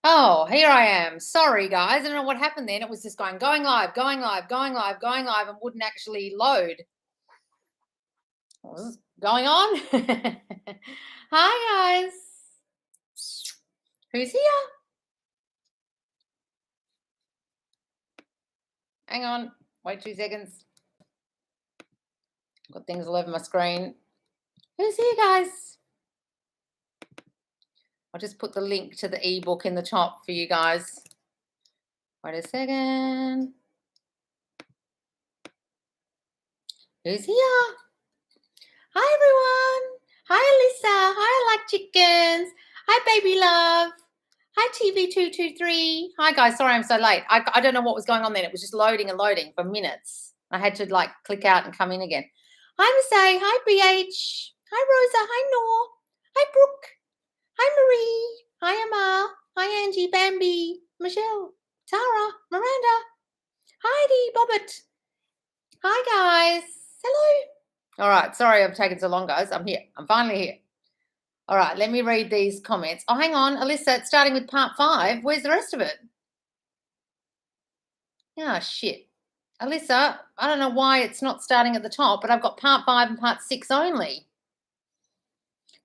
Oh, here I am. Sorry, guys. I don't know what happened then. It was just going live, going live, going live, going live, and wouldn't actually load. What was going on? Hi, guys. Who's here? Hang on. Wait 2 seconds. Got things all over my screen. Who's here, guys? I'll just put the link to the ebook in the top for you guys. Wait a second. Who's here? Hi, everyone. Hi, Alyssa. Hi, I like chickens. Hi, baby love. Hi, TV223. Hi, guys. Sorry I'm so late. I don't know what was going on then. It was just loading and loading for minutes. I had to click out and come in again. Hi, Miss A. Hi, BH. Hi, Rosa. Hi, Nor. Hi, Brooke. Hi, Marie. Hi, Emma. Hi, Angie, Bambi, Michelle, Tara, Miranda. Heidi, Bobbit. Hi, guys. Hello. All right. Sorry I've taken so long, guys. I'm here. I'm finally here. All right. Let me read these comments. Oh, hang on. Alyssa, it's starting with part 5. Where's the rest of it? Oh, shit. Alyssa, I don't know why it's not starting at the top, but I've got part 5 and part 6 only.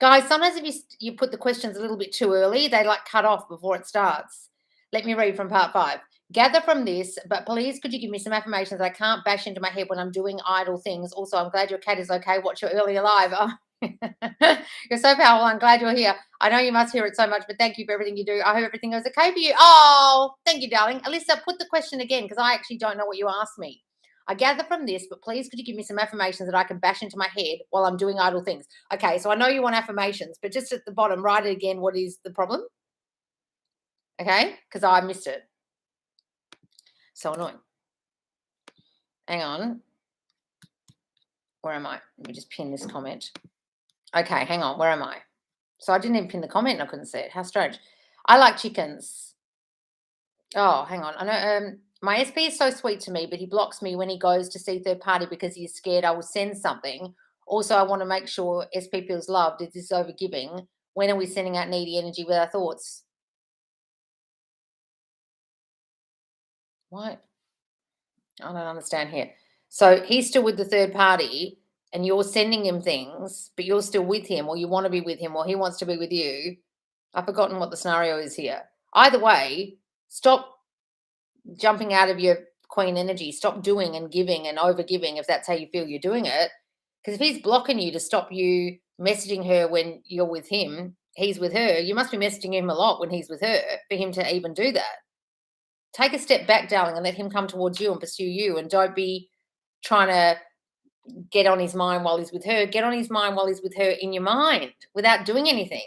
Guys, sometimes if you put the questions a little bit too early, they cut off before it starts. Let me read from part 5. Gather from this, but please could you give me some affirmations that I can't bash into my head when I'm doing idle things. Also, I'm glad your cat is okay. Watch your early alive. Oh. You're so powerful. I'm glad you're here. I know you must hear it so much, but thank you for everything you do. I hope everything goes okay for you. Oh, thank you, darling. Alyssa, put the question again because I actually don't know what you asked me. I gather from this, but please could you give me some affirmations that I can bash into my head while I'm doing idle things? Okay, so I know you want affirmations, but just at the bottom, write it again. What is the problem? Okay, because I missed it. So annoying. Hang on. Where am I? Let me just pin this comment. Okay, hang on. Where am I? So I didn't even pin the comment and I couldn't see it. How strange. I like chickens. Oh, hang on. I know my SP is so sweet to me, but he blocks me when he goes to see third party because he's scared I will send something. Also, I want to make sure SP feels loved. Is this overgiving? When are we sending out needy energy with our thoughts? What? I don't understand here. So he's still with the third party and you're sending him things, but you're still with him or you want to be with him or he wants to be with you. I've forgotten what the scenario is here. Either way, stop jumping out of your queen energy. Stop doing and giving and over giving if that's how you feel you're doing it. Because if he's blocking you to stop you messaging her when you're with him, he's with her. You must be messaging him a lot when he's with her for him to even do that. Take a step back, darling, and let him come towards you and pursue you. And don't be trying to get on his mind while he's with her. Get on his mind while he's with her in your mind without doing anything.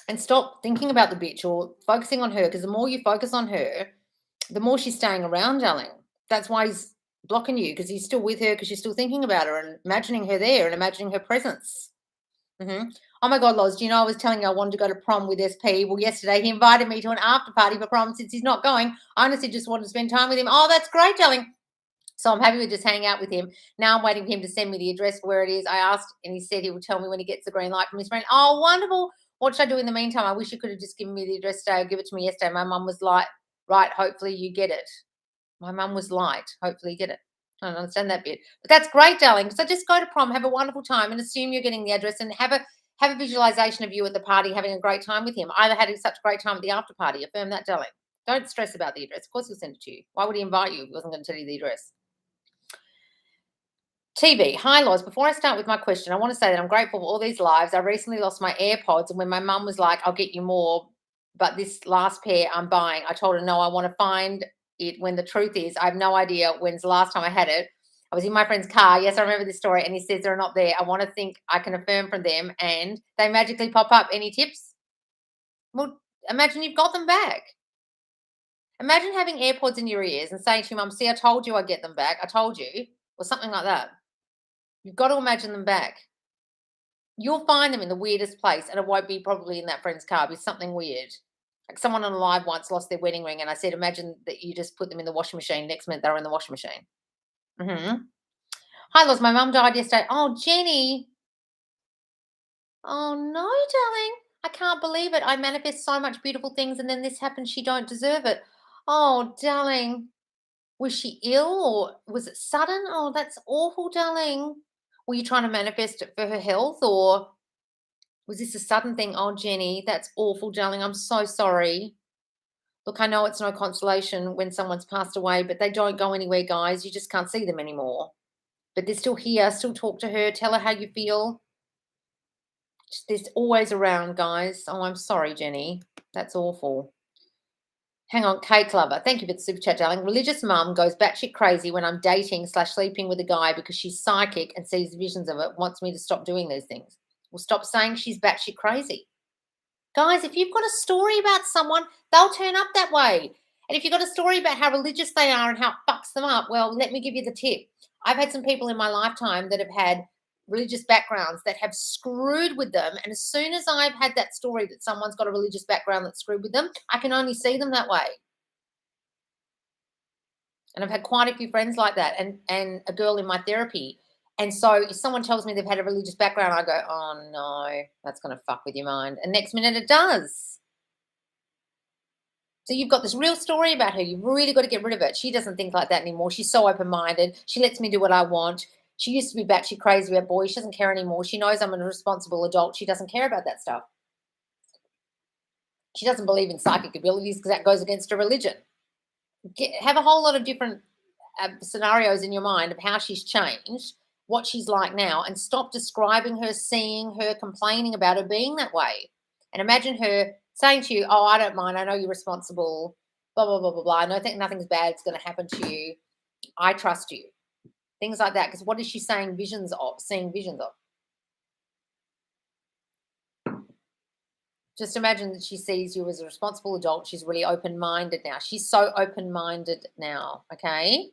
And stop thinking about the bitch or focusing on her, because the more you focus on her, the more she's staying around, darling. That's why he's blocking you, because he's still with her because you're still thinking about her and imagining her there and imagining her presence. Oh my God, Loz, do you know I was telling you I wanted to go to prom with SP? Well, yesterday he invited me to an after party for prom. Since he's not going, I honestly just wanted to spend time with him. Oh, that's great, darling. So I'm happy with just hanging out with him. Now I'm waiting for him to send me the address for where it is. I asked and he said he will tell me when he gets the green light from his friend. Oh, wonderful. What should I do in the meantime? I wish you could have just given me the address today or give it to me yesterday. My mum was like, right, hopefully you get it. My mum was light. Hopefully you get it. I don't understand that bit. But that's great, darling. So just go to prom, have a wonderful time and assume you're getting the address and have a visualization of you at the party having a great time with him. Either had such a great time at the after party. Affirm that, darling. Don't stress about the address. Of course he'll send it to you. Why would he invite you if he wasn't going to tell you the address? TV. Hi, Loz. Before I start with my question, I want to say that I'm grateful for all these lives. I recently lost my AirPods, and when my mum was like, I'll get you more, but this last pair I'm buying, I told her, no, I want to find it when the truth is, I have no idea when's the last time I had it. I was in my friend's car. Yes, I remember this story. And he says they're not there. I want to think I can affirm from them and they magically pop up. Any tips? Well, imagine you've got them back. Imagine having AirPods in your ears and saying to your mum, see, I told you I'd get them back. I told you. Or something like that. You've got to imagine them back. You'll find them in the weirdest place, and it won't be probably in that friend's car. It'll be something weird. Like someone on a live once lost their wedding ring, and I said, imagine that you just put them in the washing machine. Next minute, they were in the washing machine. Hi, Loz. My mum died yesterday. Oh, Jenny. Oh, no, darling. I can't believe it. I manifest so much beautiful things and then this happens. She don't deserve it. Oh, darling. Was she ill or was it sudden? Oh, that's awful, darling. Were you trying to manifest it for her health or was this a sudden thing? Oh, Jenny, that's awful, darling. I'm so sorry. Look, I know it's no consolation when someone's passed away, but they don't go anywhere, guys. You just can't see them anymore. But they're still here. Still talk to her. Tell her how you feel. They're always around, guys. Oh, I'm sorry, Jenny. That's awful. Hang on, Kate Lover. Thank you for the super chat, darling. Religious mum goes batshit crazy when I'm dating / sleeping with a guy because she's psychic and sees visions of it, wants me to stop doing those things. Well, stop saying she's batshit crazy. Guys, if you've got a story about someone, they'll turn up that way. And if you've got a story about how religious they are and how it fucks them up, well, let me give you the tip. I've had some people in my lifetime that have had religious backgrounds that have screwed with them. And as soon as I've had that story that someone's got a religious background that screwed with them, I can only see them that way. And I've had quite a few friends like that and a girl in my therapy. And so if someone tells me they've had a religious background, I go, oh no, that's going to fuck with your mind. And next minute it does. So you've got this real story about her. You've really got to get rid of it. She doesn't think like that anymore. She's so open-minded. She lets me do what I want. She used to be batshit crazy about boys. She doesn't care anymore. She knows I'm a responsible adult. She doesn't care about that stuff. She doesn't believe in psychic abilities because that goes against her religion. Have a whole lot of different scenarios in your mind of how she's changed, what she's like now, and stop describing her, seeing her, complaining about her being that way. And imagine her saying to you, oh, I don't mind. I know you're responsible, blah, blah, blah, blah, blah. I don't think nothing's bad is going to happen to you. I trust you. Things like that. Because what is she saying visions of, seeing visions of? Just imagine that she sees you as a responsible adult. She's really open-minded now. She's so open-minded now, okay?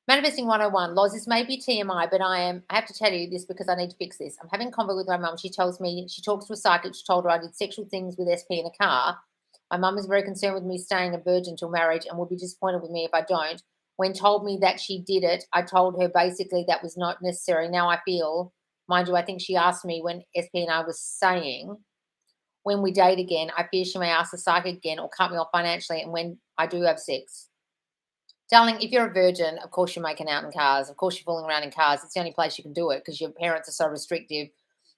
Manifesting 101. Loz, this may be TMI, but I have to tell you this because I need to fix this. I'm having a convo with my mum. She tells me, she talks to a psychic. She told her I did sexual things with SP in a car. My mum is very concerned with me staying a virgin till marriage and will be disappointed with me if I don't. When told me that she did it, I told her basically that was not necessary. Now I feel, mind you, I think she asked me when SP and I was saying, when we date again, I fear she may ask the psychic again or cut me off financially and when I do have sex. Darling, if you're a virgin, of course you're making out in cars. Of course you're fooling around in cars. It's the only place you can do it because your parents are so restrictive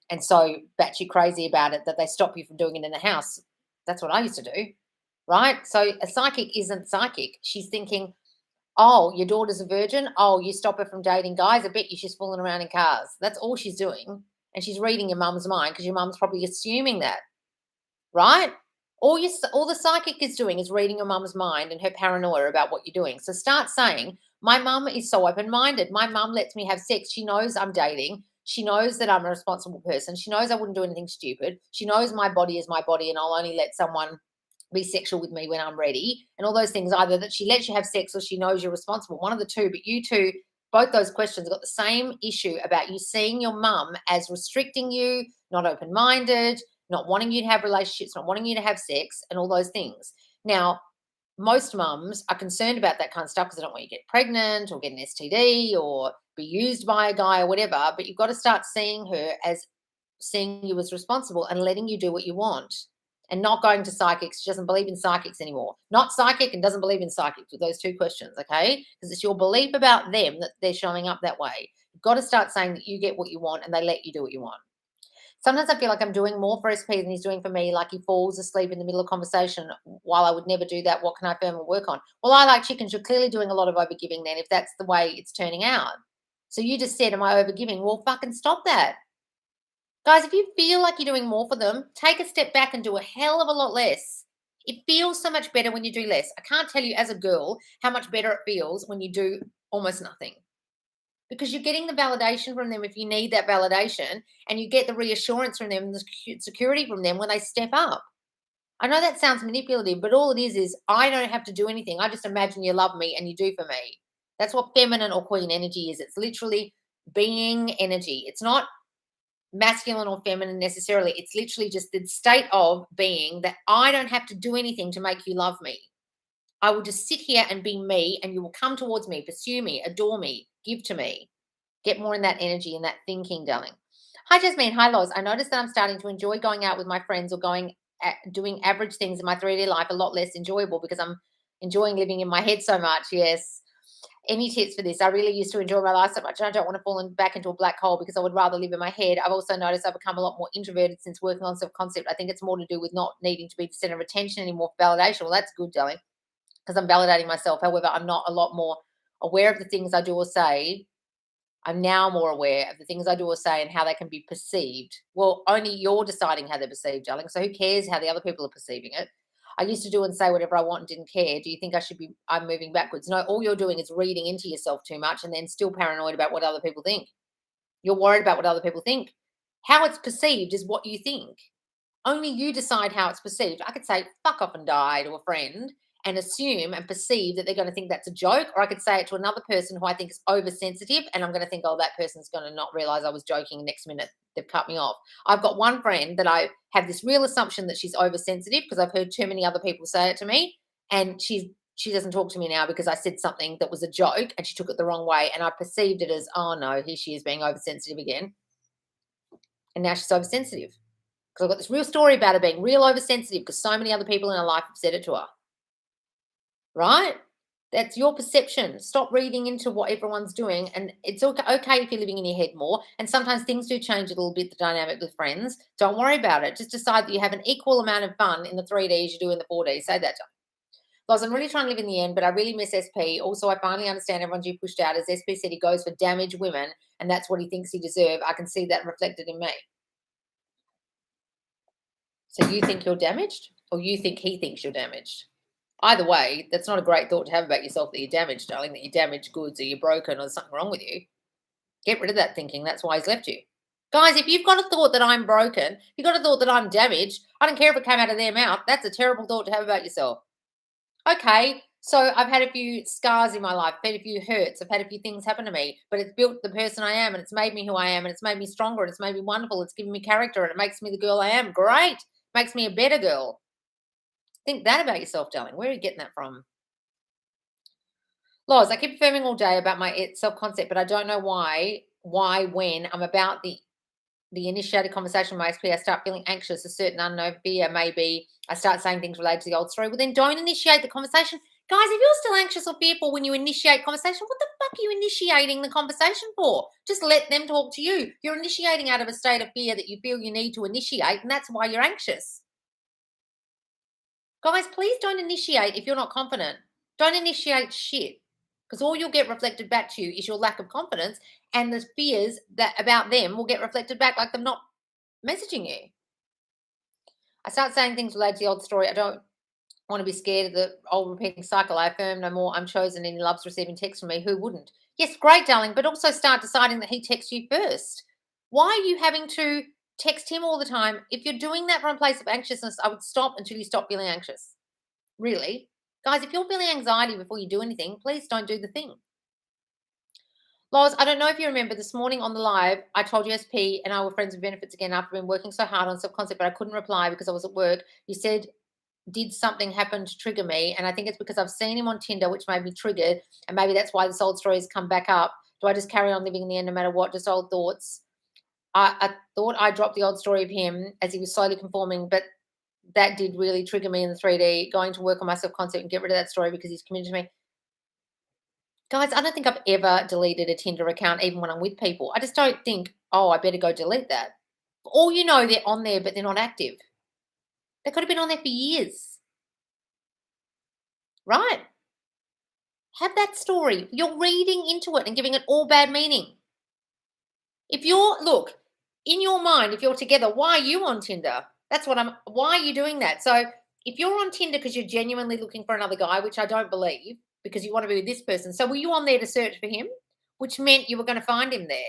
and so batshit crazy about it that they stop you from doing it in the house. That's what I used to do, right? So a psychic isn't psychic. She's thinking, oh, your daughter's a virgin? Oh, you stop her from dating guys? I bet you she's fooling around in cars. That's all she's doing. And she's reading your mum's mind because your mum's probably assuming that, right? All the psychic is doing is reading your mum's mind and her paranoia about what you're doing. So start saying, my mum is so open-minded. My mum lets me have sex. She knows I'm dating. She knows that I'm a responsible person. She knows I wouldn't do anything stupid. She knows my body is my body and I'll only let someone be sexual with me when I'm ready. And all those things, either that she lets you have sex or she knows you're responsible. One of the two, but you two, both those questions have got the same issue about you seeing your mum as restricting you, not open-minded, not wanting you to have relationships, not wanting you to have sex, and all those things. Now, most mums are concerned about that kind of stuff because they don't want you to get pregnant or get an STD or be used by a guy or whatever, but you've got to start seeing her as seeing you as responsible and letting you do what you want and not going to psychics. She doesn't believe in psychics anymore. Not psychic and doesn't believe in psychics with those two questions, okay? Because it's your belief about them that they're showing up that way. You've got to start saying that you get what you want and they let you do what you want. Sometimes I feel like I'm doing more for SP than he's doing for me, like he falls asleep in the middle of conversation while I would never do that. What can I affirm and work on? Well, I like chickens. You're clearly doing a lot of overgiving then if that's the way it's turning out. So you just said, am I overgiving? Well, fucking stop that. Guys, if you feel like you're doing more for them, take a step back and do a hell of a lot less. It feels so much better when you do less. I can't tell you as a girl how much better it feels when you do almost nothing. Because you're getting the validation from them if you need that validation, and you get the reassurance from them and the security from them when they step up. I know that sounds manipulative, but all it is I don't have to do anything. I just imagine you love me and you do for me. That's what feminine or queen energy is. It's literally being energy. It's not masculine or feminine necessarily. It's literally just the state of being that I don't have to do anything to make you love me. I will just sit here and be me, and you will come towards me, pursue me, adore me, give to me. Get more in that energy and that thinking, darling. Hi, Jasmine. Hi, Loz. I noticed that I'm starting to enjoy going out with my friends or doing average things in my 3D life a lot less enjoyable because I'm enjoying living in my head so much. Yes. Any tips for this? I really used to enjoy my life so much, and I don't want to back into a black hole because I would rather live in my head. I've also noticed I've become a lot more introverted since working on self-concept. I think it's more to do with not needing to be the center of attention anymore for validation. Well, that's good, darling, because I'm validating myself. However, I'm not a lot more aware of the things I do or say. I'm now more aware of the things I do or say and how they can be perceived. Well, only you're deciding how they're perceived, darling. So who cares how the other people are perceiving it? I used to do and say whatever I want and didn't care. Do you think I'm moving backwards? No, all you're doing is reading into yourself too much and then still paranoid about what other people think. You're worried about what other people think. How it's perceived is what you think. Only you decide how it's perceived. I could say fuck off and die to a friend and assume and perceive that they're going to think that's a joke, or I could say it to another person who I think is oversensitive and I'm going to think, oh, that person's going to not realize I was joking. Next minute they've cut me off. I've got one friend that I have this real assumption that she's oversensitive because I've heard too many other people say it to me, and she doesn't talk to me now because I said something that was a joke and she took it the wrong way, and I perceived it as, oh no, here she is being oversensitive again, and now she's oversensitive. Because I've got this real story about her being real oversensitive because so many other people in her life have said it to her. Right? That's your perception. Stop reading into what everyone's doing. And it's okay if you're living in your head more. And sometimes things do change a little bit, the dynamic with friends. Don't worry about it. Just decide that you have an equal amount of fun in the 3D as you do in the 4D. Say that to them. Because I'm really trying to live in the end, but I really miss SP. Also, I finally understand everyone's you pushed out. As SP said, he goes for damaged women, and that's what he thinks he deserves. I can see that reflected in me. So you think you're damaged, or you think he thinks you're damaged? Either way, that's not a great thought to have about yourself, that you're damaged, darling, that you're damaged goods or you're broken or there's something wrong with you. Get rid of that thinking. That's why he's left you. Guys, if you've got a thought that I'm broken, if you've got a thought that I'm damaged, I don't care if it came out of their mouth. That's a terrible thought to have about yourself. Okay, so I've had a few scars in my life, I've had a few hurts, I've had a few things happen to me, but it's built the person I am, and it's made me who I am, and it's made me stronger, and it's made me wonderful, it's given me character, and it makes me the girl I am. Great. Makes me a better girl. Think that about yourself, darling. Where are you getting that from? Loz, I keep affirming all day about my self-concept, but I don't know why, when I'm about the initiated conversation with my XP, I start feeling anxious, a certain unknown fear, maybe I start saying things related to the old story. Well, then don't initiate the conversation. Guys, if you're still anxious or fearful when you initiate conversation, what the fuck are you initiating the conversation for? Just let them talk to you. You're initiating out of a state of fear that you feel you need to initiate, and that's why you're anxious. Guys, please don't initiate if you're not confident. Don't initiate shit, because all you'll get reflected back to you is your lack of confidence, and the fears that about them will get reflected back like them not messaging you. I start saying things related to the old story. I don't want to be scared of the old repeating cycle. I affirm no more. I'm chosen and he loves receiving texts from me. Who wouldn't? Yes, great, darling, but also start deciding that he texts you first. Why are you having to text him all the time? If you're doing that from a place of anxiousness, I would stop until you stop feeling anxious. Really? Guys, if you're feeling anxiety before you do anything, please don't do the thing. Loz, I don't know if you remember this morning on the live, I told you SP and I were friends with benefits again after been working so hard on self-concept, but I couldn't reply because I was at work. You said, did something happen to trigger me? And I think it's because I've seen him on Tinder, which made me triggered. And maybe that's why this old story has come back up. Do I just carry on living in the end no matter what? Just old thoughts. I thought I dropped the old story of him as he was slowly conforming, but that did really trigger me in the 3D, going to work on my self-concept and get rid of that story because he's committed to me. Guys, I don't think I've ever deleted a Tinder account, even when I'm with people. I just don't think, oh, I better go delete that. All you know, they're on there, but they're not active. They could have been on there for years. Right? Have that story. You're reading into it and giving it all bad meaning. If you're, look, in your mind, if you're together, why are you on Tinder? Why are you doing that? So if you're on Tinder because you're genuinely looking for another guy, which I don't believe, because you want to be with this person. So were you on there to search for him, which meant you were going to find him there?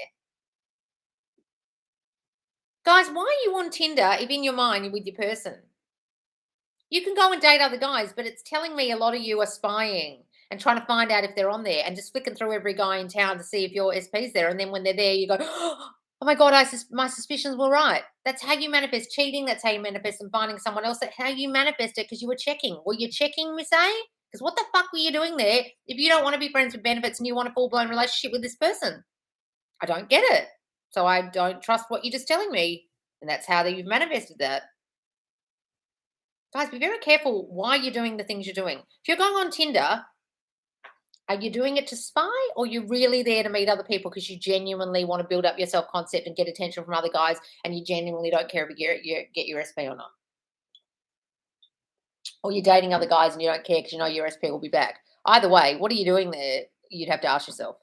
Guys, why are you on Tinder if in your mind you're with your person? You can go and date other guys, but it's telling me a lot of you are spying and trying to find out if they're on there and just flicking through every guy in town to see if your SP's there. And then when they're there, you go, oh my God, my suspicions were right. That's how you manifest cheating. That's how you manifest them finding someone else. That's how you manifest it, because you were checking. Were you checking, Miss A? Because what the fuck were you doing there if you don't want to be friends with benefits and you want a full-blown relationship with this person? I don't get it. So I don't trust what you're just telling me. And that's how you've manifested that. Guys, be very careful why you're doing the things you're doing. If you're going on Tinder, are you doing it to spy, or you're really there to meet other people because you genuinely want to build up your self-concept and get attention from other guys, and you genuinely don't care if you get your SP or not? Or you're dating other guys and you don't care because you know your SP will be back. Either way, what are you doing there? You'd have to ask yourself.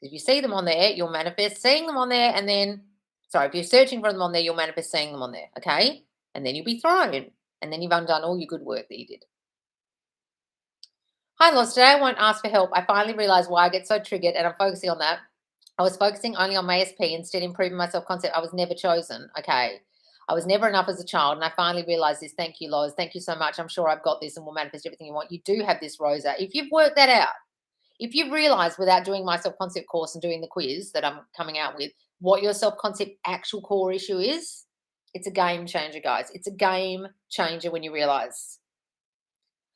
If you see them on there, you'll manifest seeing them on there, and then, sorry, if you're searching for them on there, you'll manifest seeing them on there, okay? And then you'll be thrown, and then you've undone all your good work that you did. Hi, Loz. Today I won't ask for help. I finally realized why I get so triggered, and I'm focusing on that. I was focusing only on my SP instead of improving my self-concept. I was never chosen, okay? I was never enough as a child, and I finally realized this. Thank you, Loz. Thank you so much. I'm sure I've got this and will manifest everything you want. You do have this, Rosa. If you've worked that out, if you've realized without doing my self-concept course and doing the quiz that I'm coming out with, what your self-concept actual core issue is, it's a game changer, guys. It's a game changer when you realize.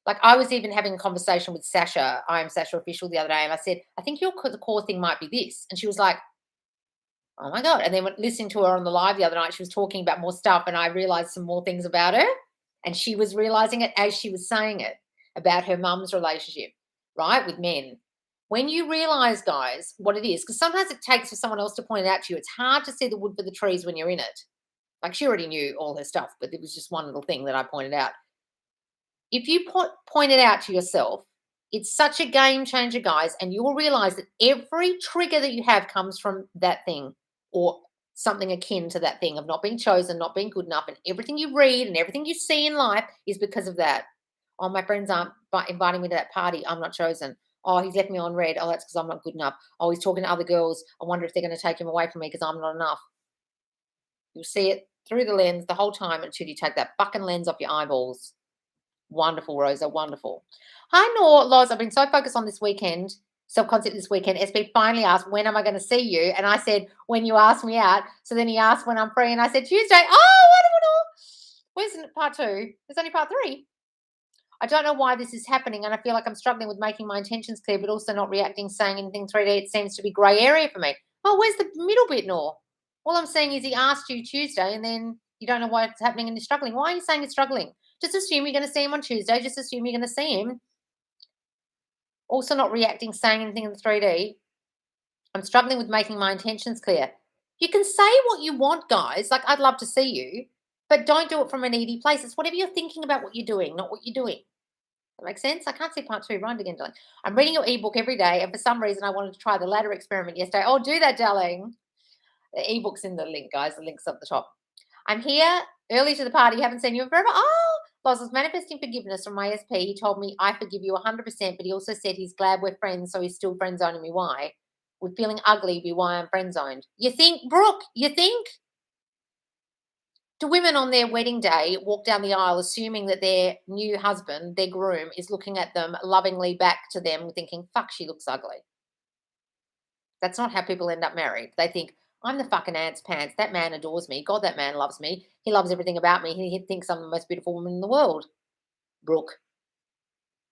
Like, I was even having a conversation with Sasha, I am Sasha Official, the other day, and I said, I think the core thing might be this. And she was like, oh my God. And then listening to her on the live the other night, she was talking about more stuff, and I realized some more things about her. And she was realizing it as she was saying it about her mum's relationship, right, with men. When you realize, guys, what it is, because sometimes it takes for someone else to point it out to you. It's hard to see the wood for the trees when you're in it. Like, she already knew all her stuff, but it was just one little thing that I pointed out. If you point it out to yourself, it's such a game changer, guys, and you will realize that every trigger that you have comes from that thing or something akin to that thing of not being chosen, not being good enough, and everything you read and everything you see in life is because of that. Oh, my friends aren't inviting me to that party. I'm not chosen. Oh, he's left me on red. Oh, that's because I'm not good enough. Oh, he's talking to other girls. I wonder if they're going to take him away from me because I'm not enough. You'll see it through the lens the whole time until you take that fucking lens off your eyeballs. Wonderful, Rosa. Wonderful. Hi, Nor. Loz, I've been so focused on this weekend, self-concept this weekend. SB finally asked, when am I going to see you? And I said, when you ask me out. So then he asked when I'm free, and I said, Tuesday. Oh, wonderful, Nor. Where's part 2? There's only part 3. I don't know why this is happening, and I feel like I'm struggling with making my intentions clear, but also not reacting, saying anything 3D. It seems to be grey area for me. Oh, where's the middle bit, Nor? All I'm saying is he asked you Tuesday, and then you don't know what's happening and you're struggling. Why are you saying you're struggling? Just assume you're going to see him on Tuesday. Just assume you're going to see him. Also not reacting, saying anything in the 3D. I'm struggling with making my intentions clear. You can say what you want, guys. Like, I'd love to see you, but don't do it from a needy place. It's whatever you're thinking about what you're doing, not what you're doing. That makes sense? I can't see part 2. Run again, darling. I'm reading your ebook every day, and for some reason I wanted to try the ladder experiment yesterday. Oh, do that, darling. The ebook's in the link, guys. The link's up the top. I'm here early to the party. Haven't seen you in forever. Oh, Loz was manifesting forgiveness from my SP. He told me I forgive you 100%, but he also said he's glad we're friends, so he's still friend zoning me. Why? Would feeling ugly be why I'm friend zoned? You think, Brooke? You think? Do women on their wedding day walk down the aisle assuming that their new husband, their groom, is looking at them lovingly back to them thinking, fuck, she looks ugly? That's not how people end up married. They think, I'm the fucking ants pants. That man adores me. God, that man loves me. He loves everything about me. He thinks I'm the most beautiful woman in the world. Brooke.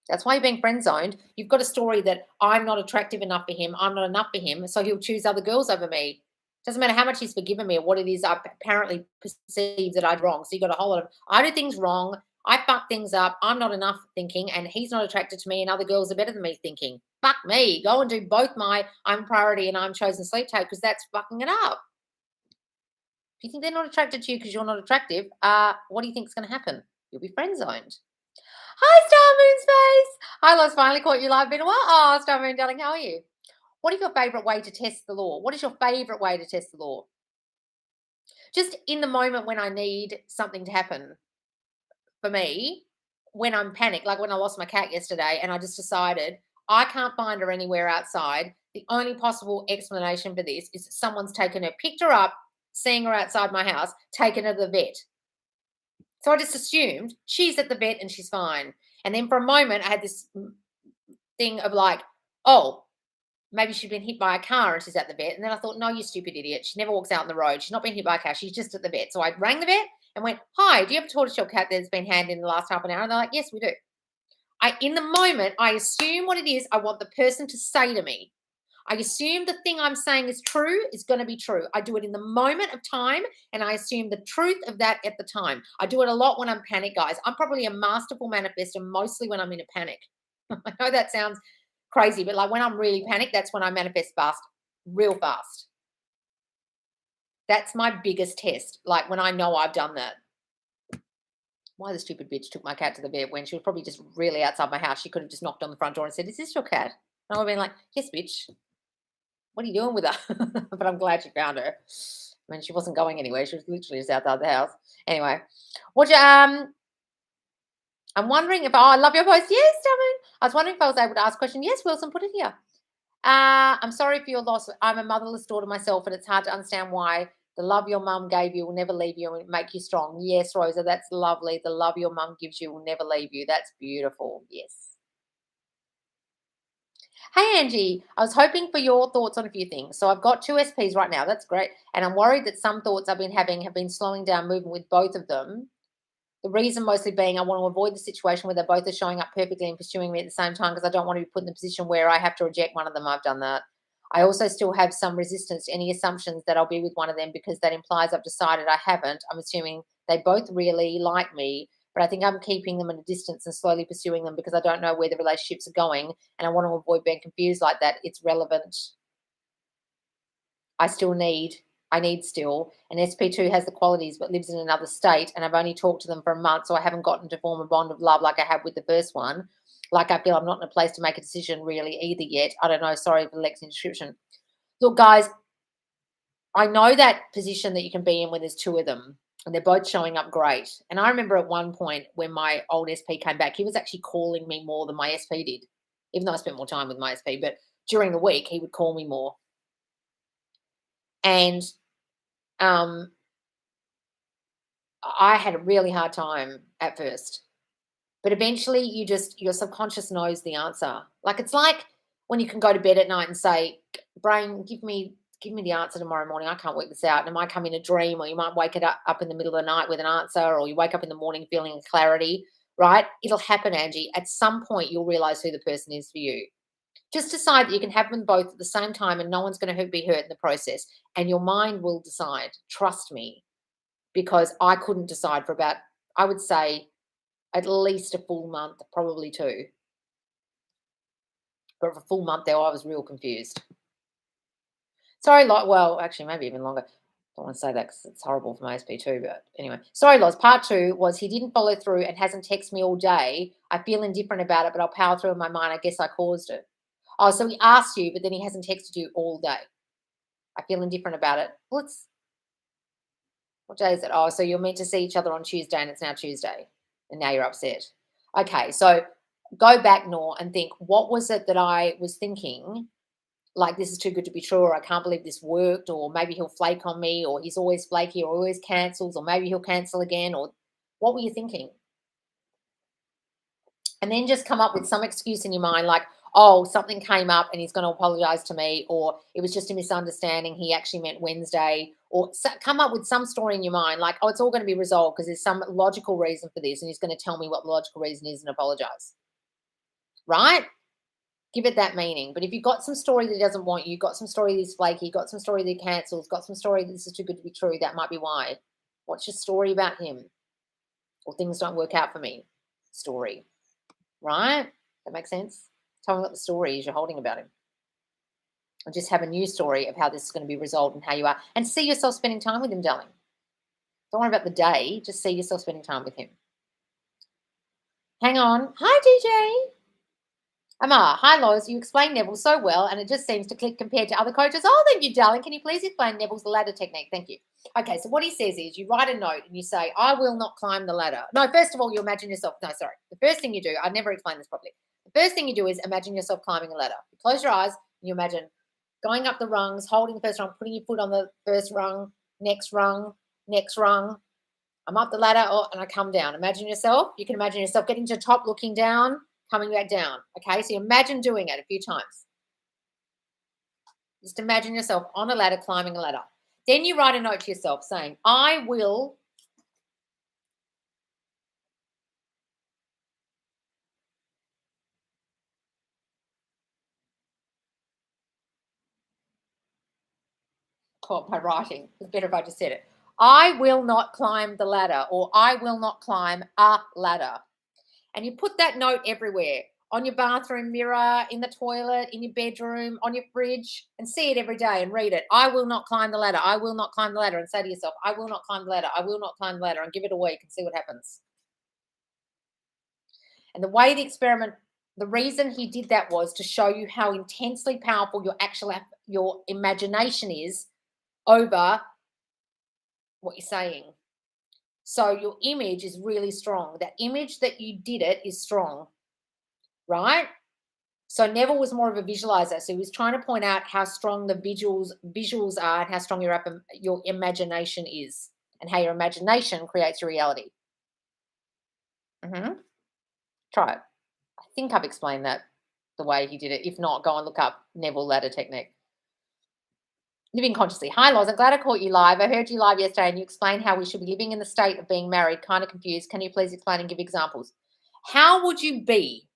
That's why you're being friend zoned. You've got a story that I'm not attractive enough for him. I'm not enough for him. So he'll choose other girls over me. Doesn't matter how much he's forgiven me or what it is I apparently perceive that I did wrong. So you got a whole lot of, I do things wrong. I fuck things up. I'm not enough thinking, and he's not attracted to me, and other girls are better than me thinking. Fuck me. Go and do both my I'm priority and I'm chosen sleep tape, because that's fucking it up. If you think they're not attracted to you because you're not attractive, what do you think is going to happen? You'll be friend zoned. Hi, Star Moon's face. Hi, Loz. Finally caught you live. Been a while. Oh, Star Moon, darling, how are you? What is your favorite way to test the law? What is your favorite way to test the law? Just in the moment when I need something to happen for me, when I'm panicked, like when I lost my cat yesterday and I just decided I can't find her anywhere outside. The only possible explanation for this is that someone's taken her, picked her up, seeing her outside my house, taken her to the vet. So I just assumed she's at the vet and she's fine. And then for a moment, I had this thing of like, oh, maybe she'd been hit by a car and she's at the vet. And then I thought, no, you stupid idiot. She never walks out on the road. She's not been hit by a car. She's just at the vet. So I rang the vet and went, hi, do you have a tortoiseshell cat that's been handed in the last half an hour? And they're like, yes, we do. In the moment, I assume what it is I want the person to say to me. I assume the thing I'm saying is true is going to be true. I do it in the moment of time, and I assume the truth of that at the time. I do it a lot when I'm panicked, guys. I'm probably a masterful manifester mostly when I'm in a panic. I know that sounds crazy, but like when I'm really panicked, that's when I manifest fast, real fast. That's my biggest test. Like when I know I've done that. Why the stupid bitch took my cat to the vet when she was probably just really outside my house. She could have just knocked on the front door and said, "Is this your cat?" And I would have been like, "Yes, bitch. What are you doing with her?" But I'm glad she found her. I mean, she wasn't going anywhere. She was literally just outside the house. Anyway, what you I'm wondering if I love your post. Yes, Damon. I was wondering if I was able to ask a question. Yes, Wilson, put it here. I'm sorry for your loss. I'm a motherless daughter myself, and it's hard to understand why the love your mum gave you will never leave you and make you strong. Yes, Rosa, that's lovely. The love your mum gives you will never leave you. That's beautiful. Yes. Hey, Angie, I was hoping for your thoughts on a few things. So I've got two SPs right now. That's great. And I'm worried that some thoughts I've been having have been slowing down movement with both of them. The reason mostly being I want to avoid the situation where they both are showing up perfectly and pursuing me at the same time because I don't want to be put in the position where I have to reject one of them. I've done that. I also still have some resistance to any assumptions that I'll be with one of them because that implies I've decided I haven't. I'm assuming they both really like me, but I think I'm keeping them at a distance and slowly pursuing them because I don't know where the relationships are going and I want to avoid being confused like that. It's relevant. I still need I need still. And SP2 has the qualities but lives in another state. And I've only talked to them for a month, so I haven't gotten to form a bond of love like I have with the first one. Like I feel I'm not in a place to make a decision really either yet. I don't know. Sorry for the Lexi description. Look, guys, I know that position that you can be in when there's two of them and they're both showing up great. And I remember at one point when my old SP came back, he was actually calling me more than my SP did, even though I spent more time with my SP. But during the week, he would call me more. And um, I had a really hard time at first, but eventually your subconscious knows the answer. Like it's like when you can go to bed at night and say, brain, give me the answer tomorrow morning. I can't work this out. And it might come in a dream, or you might wake it up in the middle of the night with an answer, or you wake up in the morning feeling clarity, right? It'll happen, Angie. At some point you'll realize who the person is for you. Just decide that you can have them both at the same time and no one's going to be hurt in the process. And your mind will decide. Trust me. Because I couldn't decide for about, I would say, at least a full month, probably two. But for a full month there, I was real confused. Sorry, well, actually, maybe even longer. I don't want to say that because it's horrible for my SP2, but anyway. Sorry, Loz. Part two was he didn't follow through and hasn't texted me all day. I feel indifferent about it, but I'll power through in my mind. I guess I caused it. Oh, so he asked you, but then he hasn't texted you all day. I feel indifferent about it. Well, what day is it? Oh, so you're meant to see each other on Tuesday and it's now Tuesday and now you're upset. Okay, so go back, Nor, and think, what was it that I was thinking? Like, this is too good to be true, or I can't believe this worked, or maybe he'll flake on me, or he's always flaky, or always cancels, or maybe he'll cancel again, or what were you thinking? And then just come up with some excuse in your mind, like, oh, something came up and he's going to apologize to me, or it was just a misunderstanding. He actually meant Wednesday, or come up with some story in your mind, like, oh, it's all going to be resolved because there's some logical reason for this, and he's going to tell me what the logical reason is and apologize. Right? Give it that meaning. But if you've got some story that he doesn't want you, got some story that he's flaky, got some story that he cancels, got some story that this is too good to be true, that might be why. What's your story about him? Or things don't work out for me. Story. Right? That makes sense? Tell me what the story is you're holding about him. And just have a new story of how this is going to be resolved and how you are. And see yourself spending time with him, darling. Don't worry about the day. Just see yourself spending time with him. Hang on. Hi, DJ. Amar, hi Lois, you explained Neville so well and it just seems to click compared to other coaches. Oh, thank you, darling. Can you please explain Neville's ladder technique? Thank you. Okay, so what he says is you write a note and you say, I will not climb the ladder. No, first of all, you imagine yourself. No, sorry. The first thing you do, I never explained this properly. The first thing you do is imagine yourself climbing a ladder. You close your eyes and you imagine going up the rungs, holding the first rung, putting your foot on the first rung, next rung, next rung. I'm up the ladder and I come down. Imagine yourself. You can imagine yourself getting to the top, looking down, coming back down. Okay, so you imagine doing it a few times. Just imagine yourself on a ladder, climbing a ladder. Then you write a note to yourself saying, I will Well, by writing. It's better if I just said it. I will not climb the ladder, or I will not climb a ladder. And you put that note everywhere, on your bathroom mirror, in the toilet, in your bedroom, on your fridge, and see it every day and read it. I will not climb the ladder. I will not climb the ladder. And say to yourself, I will not climb the ladder. I will not climb the ladder, and give it a week and see what happens. And the way the reason he did that was to show you how intensely powerful your imagination is over what you're saying. So your image is really strong. That image that you did it is strong, right? So Neville was more of a visualizer. So he was trying to point out how strong the visuals are, and how strong your imagination is, and how your imagination creates your reality. Try it. I think I've explained that the way he did it. If not, go and look up Neville ladder technique. Living consciously. Hi, Loz. I'm glad I caught you live. I heard you live yesterday and you explained how we should be living in the state of being married. Kind of confused. Can you please explain and give examples? How would you be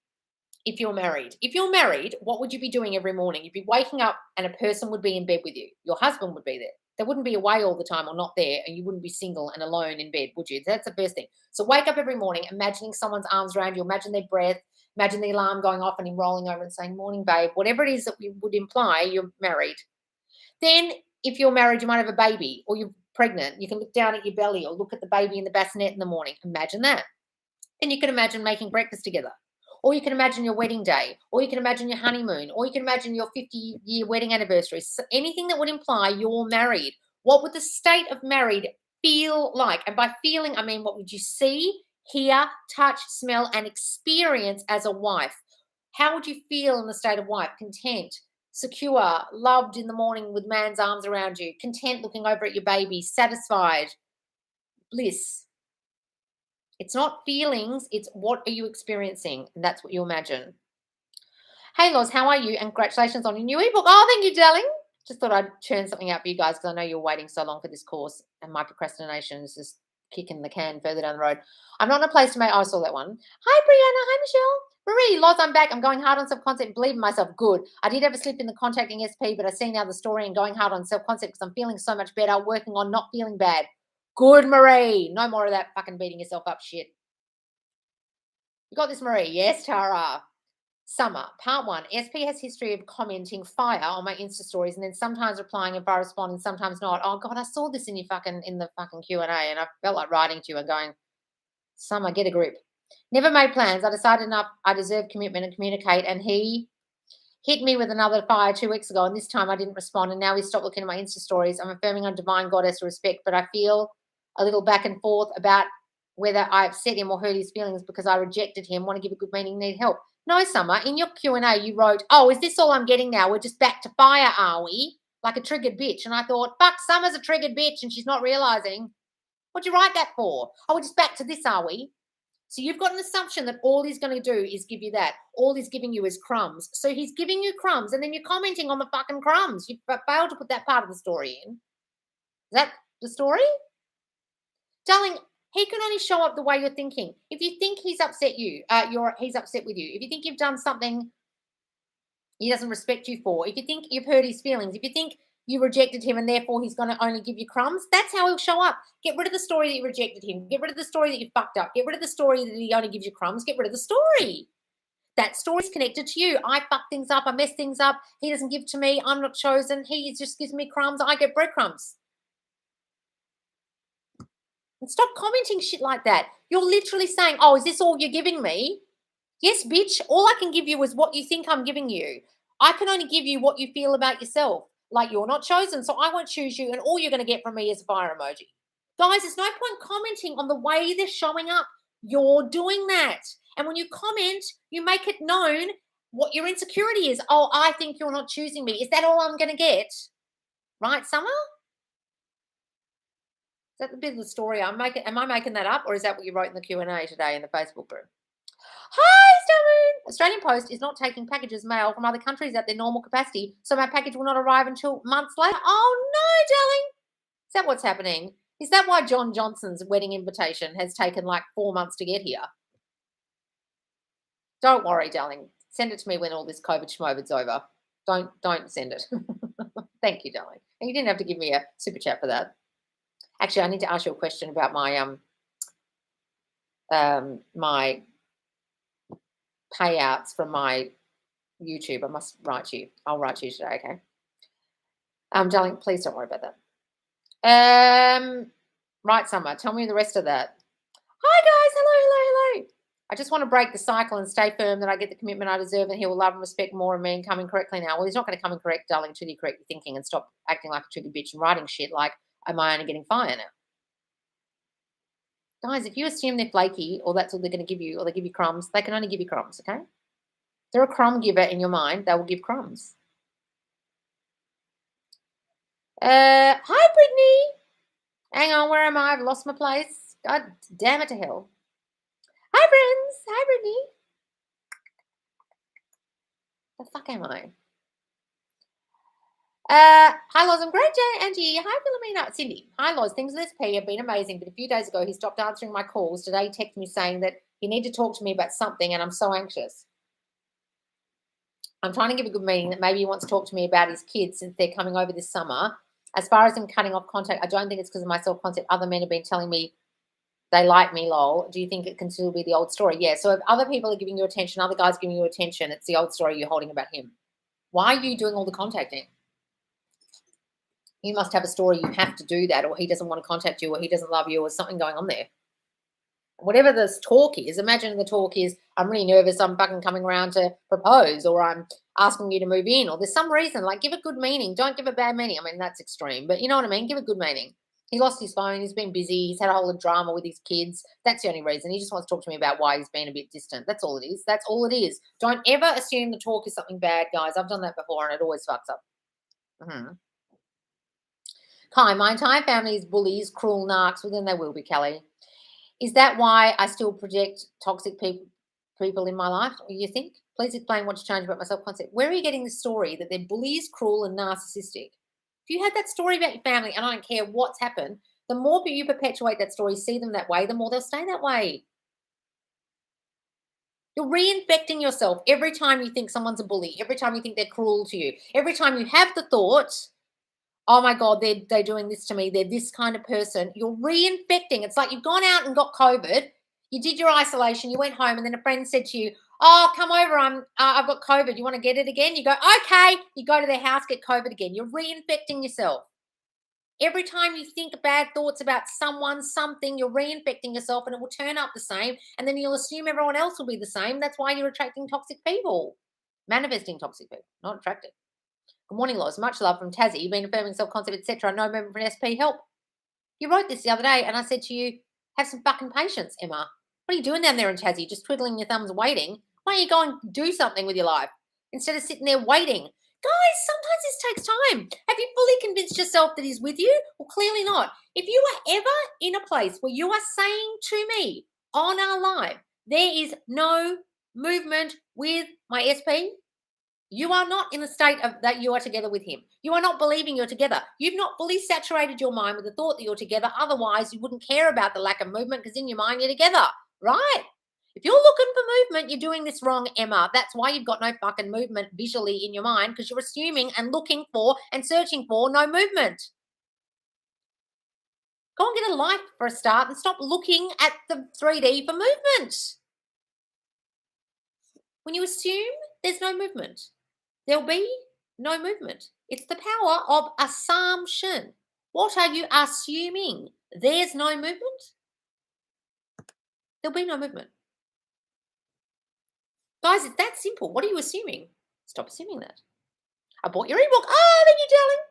if you're married? If you're married, what would you be doing every morning? You'd be waking up and a person would be in bed with you. Your husband would be there. They wouldn't be away all the time or not there, and you wouldn't be single and alone in bed, would you? That's the first thing. So wake up every morning, imagining someone's arms around you, imagine their breath, imagine the alarm going off and him rolling over and saying, morning, babe, whatever it is that would imply you're married. Then if you're married, you might have a baby, or you're pregnant. You can look down at your belly or look at the baby in the bassinet in the morning. Imagine that. And you can imagine making breakfast together. Or you can imagine your wedding day, or you can imagine your honeymoon, or you can imagine your 50-year wedding anniversary. So anything that would imply you're married. What would the state of married feel like? And by feeling, I mean, what would you see, hear, touch, smell, and experience as a wife? How would you feel in the state of wife? Content, secure, loved in the morning with man's arms around you, content looking over at your baby, satisfied, bliss. It's not feelings, it's what are you experiencing, and that's what you imagine. Hey, Loz, how are you? And congratulations on your new ebook. Oh, thank you, darling. Just thought I'd churn something out for you guys because I know you're waiting so long for this course, and my procrastination is just kicking the can further down the road. I'm not in a place to make. Oh, I saw that one. Hi, Brianna. Hi, Michelle. Marie, Loz, I'm back. I'm going hard on self-concept. Believe in myself. Good. I did have a slip in the contacting SP, but I see now the story and going hard on self-concept because I'm feeling so much better, working on not feeling bad. Good, Marie. No more of that fucking beating yourself up shit. You got this, Marie. Yes, Tara. Summer, part 1. SP has history of commenting fire on my Insta stories and then sometimes replying if I respond and sometimes not. Oh, God, I saw this in the fucking Q&A and I felt like writing to you and going, Summer, get a grip. Never made plans. I decided enough. I deserve commitment and communicate, and he hit me with another fire 2 weeks ago, and this time I didn't respond, and now he stopped looking at my Insta stories. I'm affirming on divine goddess respect, but I feel a little back and forth about whether I upset him or hurt his feelings because I rejected him, want to give a good meaning, need help. No, Summer, in your Q&A you wrote, oh, is this all I'm getting now? We're just back to fire, are we? Like a triggered bitch. And I thought, fuck, Summer's a triggered bitch and she's not realizing. What'd you write that for? Oh, we're just back to this, are we? So you've got an assumption that all he's going to do is give you that. All he's giving you is crumbs. So he's giving you crumbs and then you're commenting on the fucking crumbs. You failed to put that part of the story in. Is that the story? Darling, he can only show up the way you're thinking. If you think he's upset you, he's upset with you. If you think you've done something he doesn't respect you for, if you think you've hurt his feelings, if you think you rejected him and therefore he's going to only give you crumbs, that's how he'll show up. Get rid of the story that you rejected him. Get rid of the story that you fucked up. Get rid of the story that he only gives you crumbs. Get rid of the story. That story's connected to you. I fuck things up. I mess things up. He doesn't give to me. I'm not chosen. He just gives me crumbs. I get breadcrumbs. And stop commenting shit like that. You're literally saying, oh, is this all you're giving me? Yes, bitch. All I can give you is what you think I'm giving you. I can only give you what you feel about yourself. Like you're not chosen, so I won't choose you, and all you're going to get from me is a fire emoji. Guys, there's no point commenting on the way they're showing up. You're doing that. And when you comment, you make it known what your insecurity is. Oh, I think you're not choosing me. Is that all I'm going to get? Right, Summer? Is that the bit of the story I'm making? Am I making that up, or is that what you wrote in the Q&A today in the Facebook group? Hi, Stone. Australian Post is not taking packages mail from other countries at their normal capacity, so my package will not arrive until months later. Oh, no, darling. Is that what's happening? Is that why John Johnson's wedding invitation has taken like 4 months to get here? Don't worry, darling. Send it to me when all this COVID schmovid's over. Don't send it. Thank you, darling. And you didn't have to give me a super chat for that. Actually, I need to ask you a question about my payouts from my YouTube. I must write to you. I'll write to you today, okay? Darling, please don't worry about that. Right, Summer, tell me the rest of that. Hi, guys. Hello. I just want to break the cycle and stay firm that I get the commitment I deserve and he will love and respect more of me and come in correctly now. Well, he's not going to come in correct, darling, until you correct your thinking and stop acting like a tricky bitch and writing shit like, am I only getting fire now? Guys, if you assume they're flaky or that's all they're going to give you or they give you crumbs, they can only give you crumbs, okay? If they're a crumb giver in your mind, they will give crumbs. Hi, Brittany. Hang on, where am I? I've lost my place. God damn it to hell. Hi, friends. Hi, Brittany. The fuck am I? Hi, Loz. I'm great, Jay. Angie. Hi, Philomena. Cindy. Hi, Loz. Things with SP have been amazing, but a few days ago, he stopped answering my calls. Today, he texted me saying that he need to talk to me about something, and I'm so anxious. I'm trying to give a good meaning that maybe he wants to talk to me about his kids since they're coming over this summer. As far as him cutting off contact, I don't think it's because of my self-concept. Other men have been telling me they like me, lol. Do you think it can still be the old story? Yeah. So if other people are giving you attention, other guys giving you attention, it's the old story you're holding about him. Why are you doing all the contacting? You must have a story you have to do that, or he doesn't want to contact you, or he doesn't love you, or something going on there. Whatever this talk is, imagine the talk is, I'm really nervous, I'm fucking coming around to propose, or I'm asking you to move in, or there's some reason, like give a good meaning. Don't give a bad meaning. I mean, that's extreme, but you know what I mean? Give a good meaning. He lost his phone, he's been busy, he's had a whole lot of drama with his kids. That's the only reason. He just wants to talk to me about why he's been a bit distant. That's all it is. That's all it is. Don't ever assume the talk is something bad, guys. I've done that before and it always fucks up. Kai, my entire family is bullies, cruel narcs. Well, then they will be, Kelly. Is that why I still project toxic people in my life? Or you think? Please explain what's changed about my self-concept. Where are you getting the story that they're bullies, cruel, and narcissistic? If you had that story about your family, and I don't care what's happened, the more you perpetuate that story, see them that way, the more they'll stay that way. You're reinfecting yourself every time you think someone's a bully, every time you think they're cruel to you, every time you have the thought, oh my God, they're doing this to me, they're this kind of person. You're reinfecting. It's like you've gone out and got COVID. You did your isolation, you went home, and then a friend said to you, oh, come over, I've got COVID. You want to get it again? You go, okay. You go to their house, get COVID again. You're reinfecting yourself. Every time you think bad thoughts about someone, something, you're reinfecting yourself and it will turn up the same. And then you'll assume everyone else will be the same. That's why you're attracting toxic people. Manifesting toxic people, not attracted. Good morning, Loz. Much love from Tassie. You've been affirming self-concept, etc. No movement from SP. Help. You wrote this the other day and I said to you, have some fucking patience, Emma. What are you doing down there in Tassie? Just twiddling your thumbs waiting? Why don't you go and do something with your life instead of sitting there waiting? Guys, sometimes this takes time. Have you fully convinced yourself that he's with you? Well, clearly not. If you are ever in a place where you are saying to me on our live, there is no movement with my SP, you are not in a state of that you are together with him. You are not believing you're together. You've not fully saturated your mind with the thought that you're together. Otherwise, you wouldn't care about the lack of movement because in your mind you're together, right? If you're looking for movement, you're doing this wrong, Emma. That's why you've got no fucking movement visually in your mind because you're assuming and looking for and searching for no movement. Go and get a life for a start and stop looking at the 3D for movement. When you assume there's no movement, there'll be no movement. It's the power of assumption. What are you assuming? There's no movement? There'll be no movement. Guys, it's that simple. What are you assuming? Stop assuming that. I bought your ebook. Oh, thank you, darling.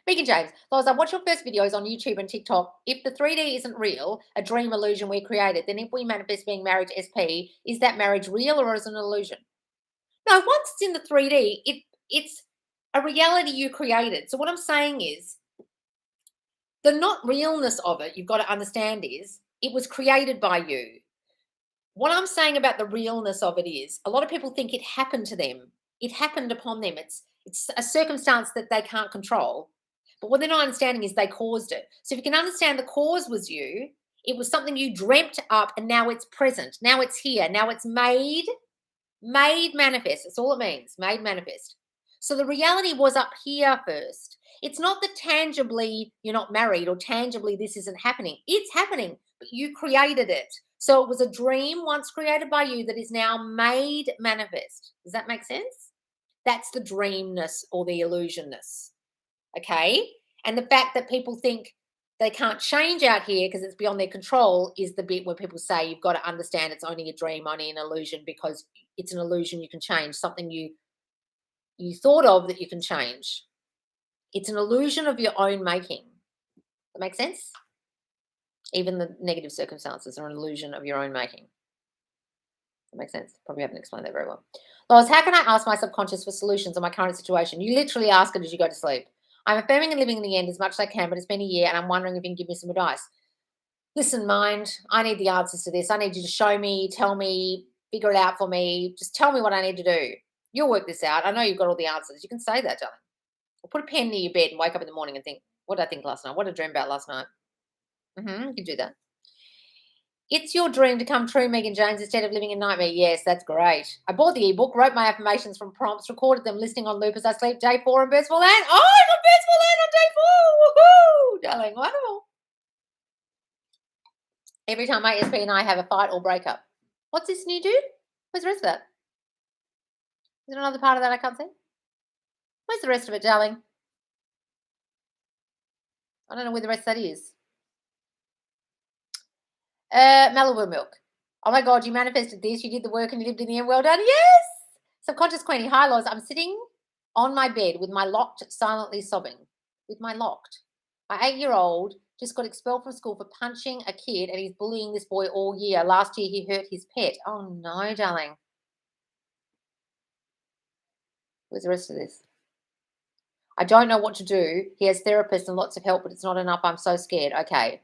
Megan James. Loz, I watched your first videos on YouTube and TikTok. If the 3D isn't real, a dream illusion we created, then if we manifest being married to SP, is that marriage real or is it an illusion? No, once it's in the 3D, it's a reality you created. So what I'm saying is the not realness of it, you've got to understand is it was created by you. What I'm saying about the realness of it is a lot of people think it happened to them. It happened upon them. It's a circumstance that they can't control. But what they're not understanding is they caused it. So if you can understand the cause was you, it was something you dreamt up and now it's present. Now it's here. Now it's made manifest. That's all it means, made manifest. So the reality was up here first. It's not that tangibly you're not married or tangibly this isn't happening. It's happening, but you created it. So it was a dream once created by you that is now made manifest. Does that make sense? That's the dreamness or the illusionness. Okay? And the fact that people think they can't change out here because it's beyond their control is the bit where people say you've got to understand it's only a dream, only an illusion, because it's an illusion you can change, something you thought of that you can change. It's an illusion of your own making. That makes sense? Even the negative circumstances are an illusion of your own making. That makes sense. Probably haven't explained that very well. Lois, how can I ask my subconscious for solutions on my current situation? You literally ask it as you go to sleep. I'm affirming and living in the end as much as I can, but it's been a year and I'm wondering if you can give me some advice. Listen, mind, I need the answers to this. I need you to show me, tell me, figure it out for me. Just tell me what I need to do. You'll work this out. I know you've got all the answers. You can say that, darling. Or put a pen near your bed and wake up in the morning and think, what did I think last night? What did I dream about last night? You can do that. It's your dream to come true, Megan James, instead of living in nightmare. Yes, that's great. I bought the ebook, wrote my affirmations from prompts, recorded them, listening on loop as I sleep. Day 4 and Birds for Land. Oh, I got Birds for Land on day 4. Woohoo, darling, wonderful. Every time my SP and I have a fight or breakup. What's this new dude? Where's the rest of that? Is there another part of that I can't see? Where's the rest of it, darling? I don't know where the rest of that is. Malibu milk. Oh my God, you manifested this. You did the work and you lived in the end. Well done. Yes. Subconscious Queenie. Hi, Loz. I'm sitting on my bed with my locked, silently sobbing. With my locked. My 8-year-old just got expelled from school for punching a kid and he's bullying this boy all year. Last year he hurt his pet. Oh no, darling. Where's the rest of this? I don't know what to do. He has therapists and lots of help, but it's not enough. I'm so scared. Okay.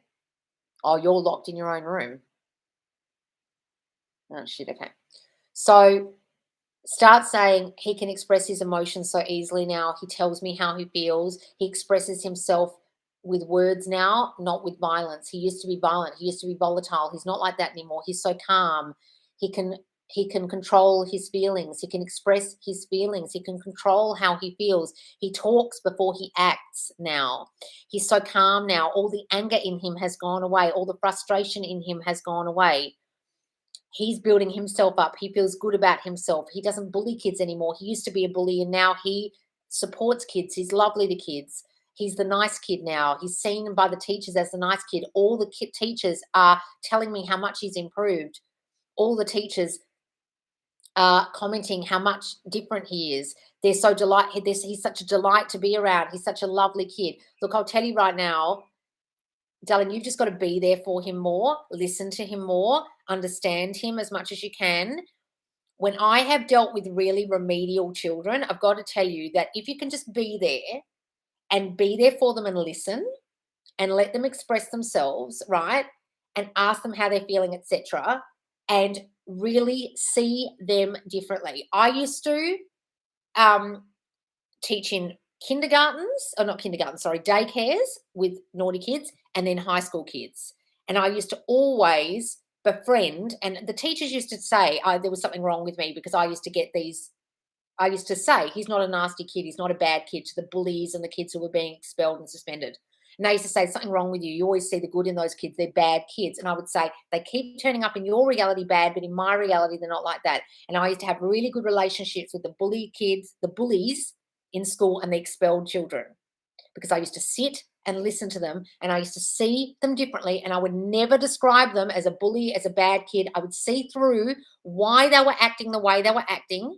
Oh, you're locked in your own room. Oh, shit. Okay. So start saying he can express his emotions so easily now. He tells me how he feels. He expresses himself with words now, not with violence. He used to be violent. He used to be volatile. He's not like that anymore. He's so calm. He can control his feelings. He can express his feelings. He can control how he feels. He talks before he acts now. He's so calm now. All the anger in him has gone away. All the frustration in him has gone away. He's building himself up. He feels good about himself. He doesn't bully kids anymore. He used to be a bully and now he supports kids. He's lovely to kids. He's the nice kid now. He's seen by the teachers as the nice kid. All the teachers are telling me how much he's improved. All the teachers are commenting how much different he is. They're so delighted. He's such a delight to be around. He's such a lovely kid. Look, I'll tell you right now, darling, you've just got to be there for him more, listen to him more, understand him as much as you can. When I have dealt with really remedial children, I've got to tell you that if you can just be there and be there for them and listen and let them express themselves, right, and ask them how they're feeling, etc., and really see them differently. I used to teach in daycares with naughty kids and then high school kids. And I used to always befriend, and the teachers used to say there was something wrong with me because I used to say, he's not a nasty kid, he's not a bad kid, to the bullies and the kids who were being expelled and suspended. And I used to say, something wrong with you. You always see the good in those kids. They're bad kids. And I would say, they keep turning up in your reality bad, but in my reality, they're not like that. And I used to have really good relationships with the bully kids, the bullies in school and the expelled children, because I used to sit and listen to them and I used to see them differently, and I would never describe them as a bully, as a bad kid. I would see through why they were acting the way they were acting,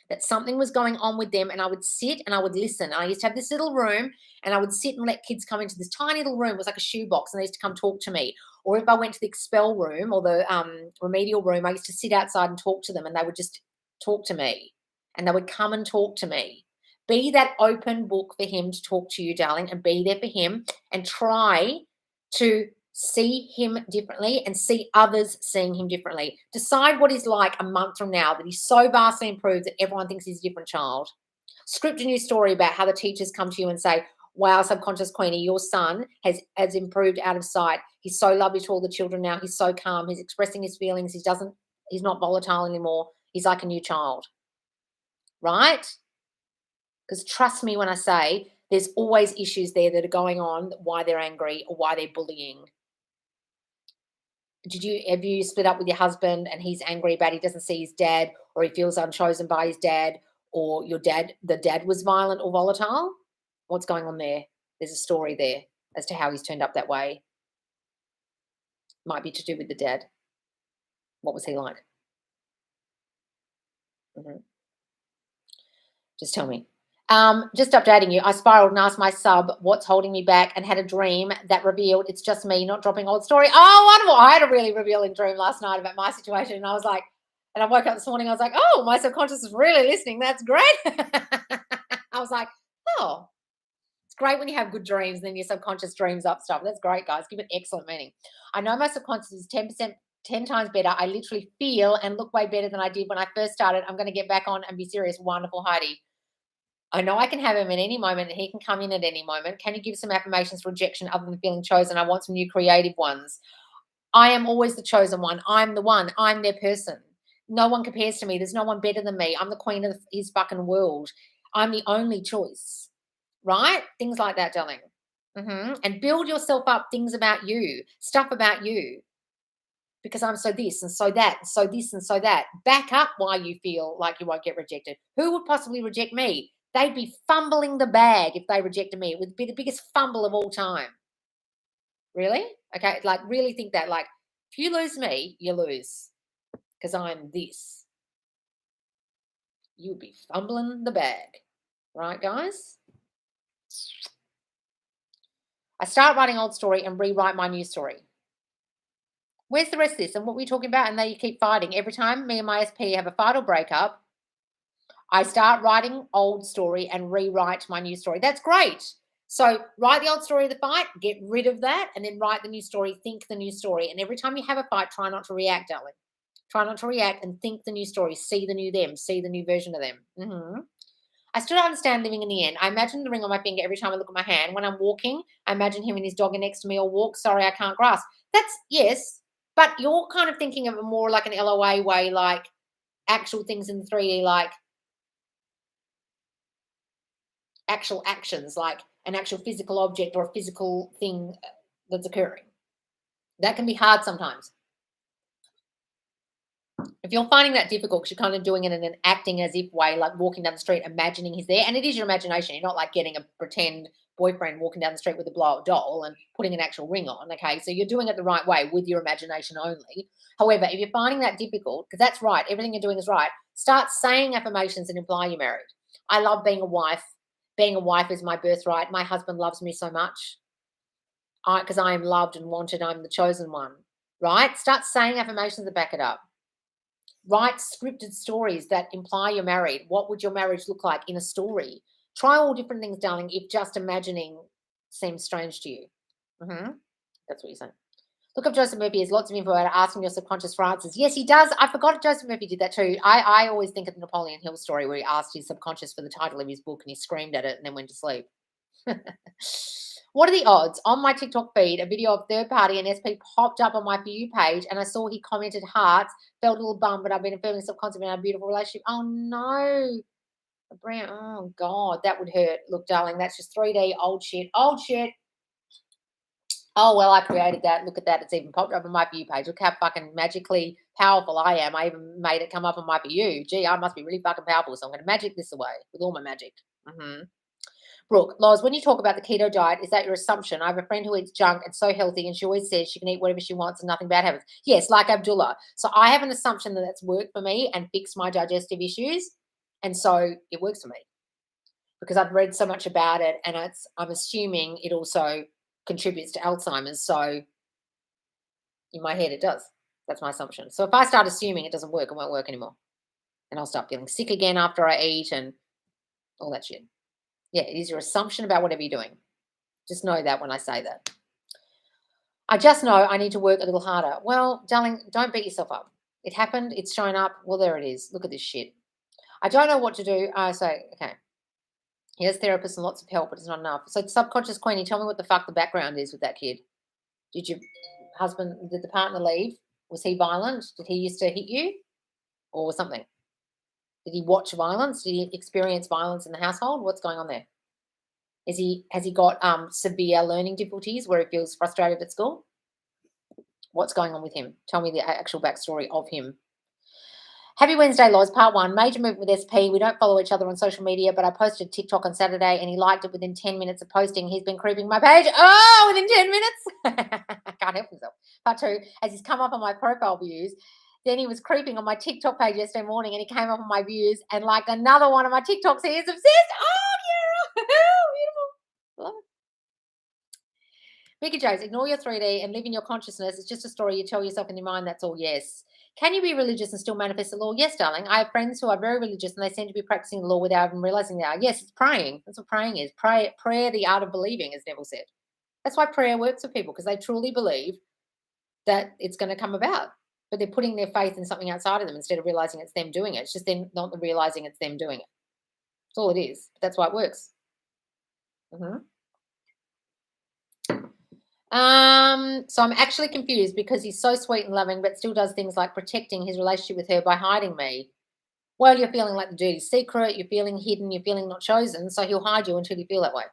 that something was going on with them, and I would sit and I would listen. I used to have this little room and I would sit and let kids come into this tiny little room. It was like a shoebox, and they used to come talk to me. Or if I went to the expel room or the remedial room, I used to sit outside and talk to them, and they would just talk to me and they would come and talk to me. Be that open book for him to talk to you, darling, and be there for him and try to see him differently and see others seeing him differently. Decide what he's like a month from now, that he's so vastly improved that everyone thinks he's a different child. Script a new story about how the teachers come to you and say, wow, subconscious Queenie, your son has improved out of sight. He's so lovely to all the children now. He's so calm. He's expressing his feelings. He's not volatile anymore. He's like a new child. Right? Because trust me when I say There's always issues there that are going on, why they're angry or why they're bullying. Have you split up with your husband and he's angry about he doesn't see his dad, or he feels unchosen by his dad, or the dad was violent or volatile? What's going on there? There's a story there as to how he's turned up that way. Might be to do with the dad. What was he like? Mhm. Just tell me. Just updating you. I spiraled and asked my sub what's holding me back and had a dream that revealed it's just me not dropping old story. Oh, wonderful. I had a really revealing dream last night about my situation. And I was like, and I woke up this morning, I was like, oh, my subconscious is really listening. That's great. I was like, oh, it's great when you have good dreams and then your subconscious dreams up stuff. That's great, guys. Give it excellent meaning. I know my subconscious is 10%, 10 times better. I literally feel and look way better than I did when I first started. I'm going to get back on and be serious. Wonderful, Heidi. I know I can have him at any moment and he can come in at any moment. Can you give some affirmations for rejection other than feeling chosen? I want some new creative ones. I am always the chosen one. I'm the one. I'm their person. No one compares to me. There's no one better than me. I'm the queen of his fucking world. I'm the only choice, right? Things like that, darling. And build yourself up things about you, stuff about you, because I'm so this and so that, and so this and so that. Back up why you feel like you won't get rejected. Who would possibly reject me? They'd be fumbling the bag if they rejected me. It would be the biggest fumble of all time. Really? Okay, like really think that. Like, if you lose me, you lose because I'm this. You would be fumbling the bag. Right, guys? I start writing old story and rewrite my new story. Where's the rest of this? And what were we talking about? And they keep fighting. Every time me and my SP have a fight or breakup, I start writing old story and rewrite my new story. That's great. So write the old story of the fight, get rid of that, and then write the new story, think the new story. And every time you have a fight, try not to react, darling. Try not to react and think the new story. See the new them. See the new version of them. I still don't understand living in the end. I imagine the ring on my finger every time I look at my hand. When I'm walking, I imagine him and his dog are next to me, or walk. Sorry, I can't grasp. That's yes, but you're kind of thinking of it more like an LOA way, like actual things in 3D, like actual actions, like an actual physical object or a physical thing that's occurring. That can be hard sometimes. If you're finding that difficult because you're kind of doing it in an acting as if way, like walking down the street, imagining he's there, and it is your imagination. You're not like getting a pretend boyfriend walking down the street with a blow up doll and putting an actual ring on. Okay, so you're doing it the right way with your imagination only. However, if you're finding that difficult, because that's right, everything you're doing is right, start saying affirmations and imply you're married. I love being a wife. Being a wife is my birthright. My husband loves me so much. Because I am loved and wanted. I'm the chosen one. Right? Start saying affirmations to back it up. Write scripted stories that imply you're married. What would your marriage look like in a story? Try all different things, darling, if just imagining seems strange to you. That's what you're saying. Look up Joseph Murphy. There's lots of info about asking your subconscious for answers. Yes, he does. I forgot Joseph Murphy did that too. I always think of the Napoleon Hill story where he asked his subconscious for the title of his book and he screamed at it and then went to sleep. What are the odds? On my TikTok feed, a video of third party and SP popped up on my For You page, and I saw he commented hearts, felt a little bummed, but I've been affirming subconsciously in a beautiful relationship. Oh no. Oh God, that would hurt. Look, darling, that's just 3D old shit. Old shit. Oh, well, I created that. Look at that. It's even popped up on my For You page. Look how fucking magically powerful I am. I even made it come up on my For You. Gee, I must be really fucking powerful. So I'm going to magic this away with all my magic. Brooke, Loz, when you talk about the keto diet, is that your assumption? I have a friend who eats junk and so healthy, and she always says she can eat whatever she wants and nothing bad happens. Yes, like Abdullah. So I have an assumption that that's worked for me and fixed my digestive issues. And so it works for me because I've read so much about it, and I'm assuming it also contributes to Alzheimer's. So in my head, it does. That's my assumption. So if I start assuming it doesn't work, it won't work anymore. And I'll start feeling sick again after I eat and all that shit. Yeah, it is your assumption about whatever you're doing. Just know that when I say that. I just know I need to work a little harder. Well, darling, don't beat yourself up. It happened. It's shown up. Well, there it is. Look at this shit. I don't know what to do. I say, okay. He has therapists and lots of help, but it's not enough. So subconscious Queenie, tell me what the fuck the background is with that kid. Did the partner leave? Was he violent? Did he used to hit you or something? Did he watch violence? Did he experience violence in the household? What's going on there? Has he got severe learning difficulties where he feels frustrated at school? What's going on with him? Tell me the actual backstory of him. Happy Wednesday, Loz. Part 1. Major movement with SP. We don't follow each other on social media, but I posted TikTok on Saturday and he liked it within 10 minutes of posting. He's been creeping my page. Oh, within 10 minutes? Can't help himself. Part 2. As he's come up on my profile views, then he was creeping on my TikTok page yesterday morning and he came up on my views and liked another one of my TikToks. He is obsessed. Oh, yeah. Beautiful. Love it. Mickey Jones, ignore your 3D and live in your consciousness. It's just a story you tell yourself in your mind. That's all. Yes. Can you be religious and still manifest the law? Yes, darling. I have friends who are very religious and they seem to be practicing the law without even realizing they are. Yes, it's praying. That's what praying is. Prayer, the art of believing, as Neville said. That's why prayer works for people, because they truly believe that it's going to come about. But they're putting their faith in something outside of them instead of realizing it's them doing it. It's just them not realizing it's them doing it. That's all it is. But that's why it works. So I'm actually confused because he's so sweet and loving, but still does things like protecting his relationship with her by hiding me. Well, you're feeling like the dirty secret, you're feeling hidden, you're feeling not chosen, so he'll hide you until you feel that way.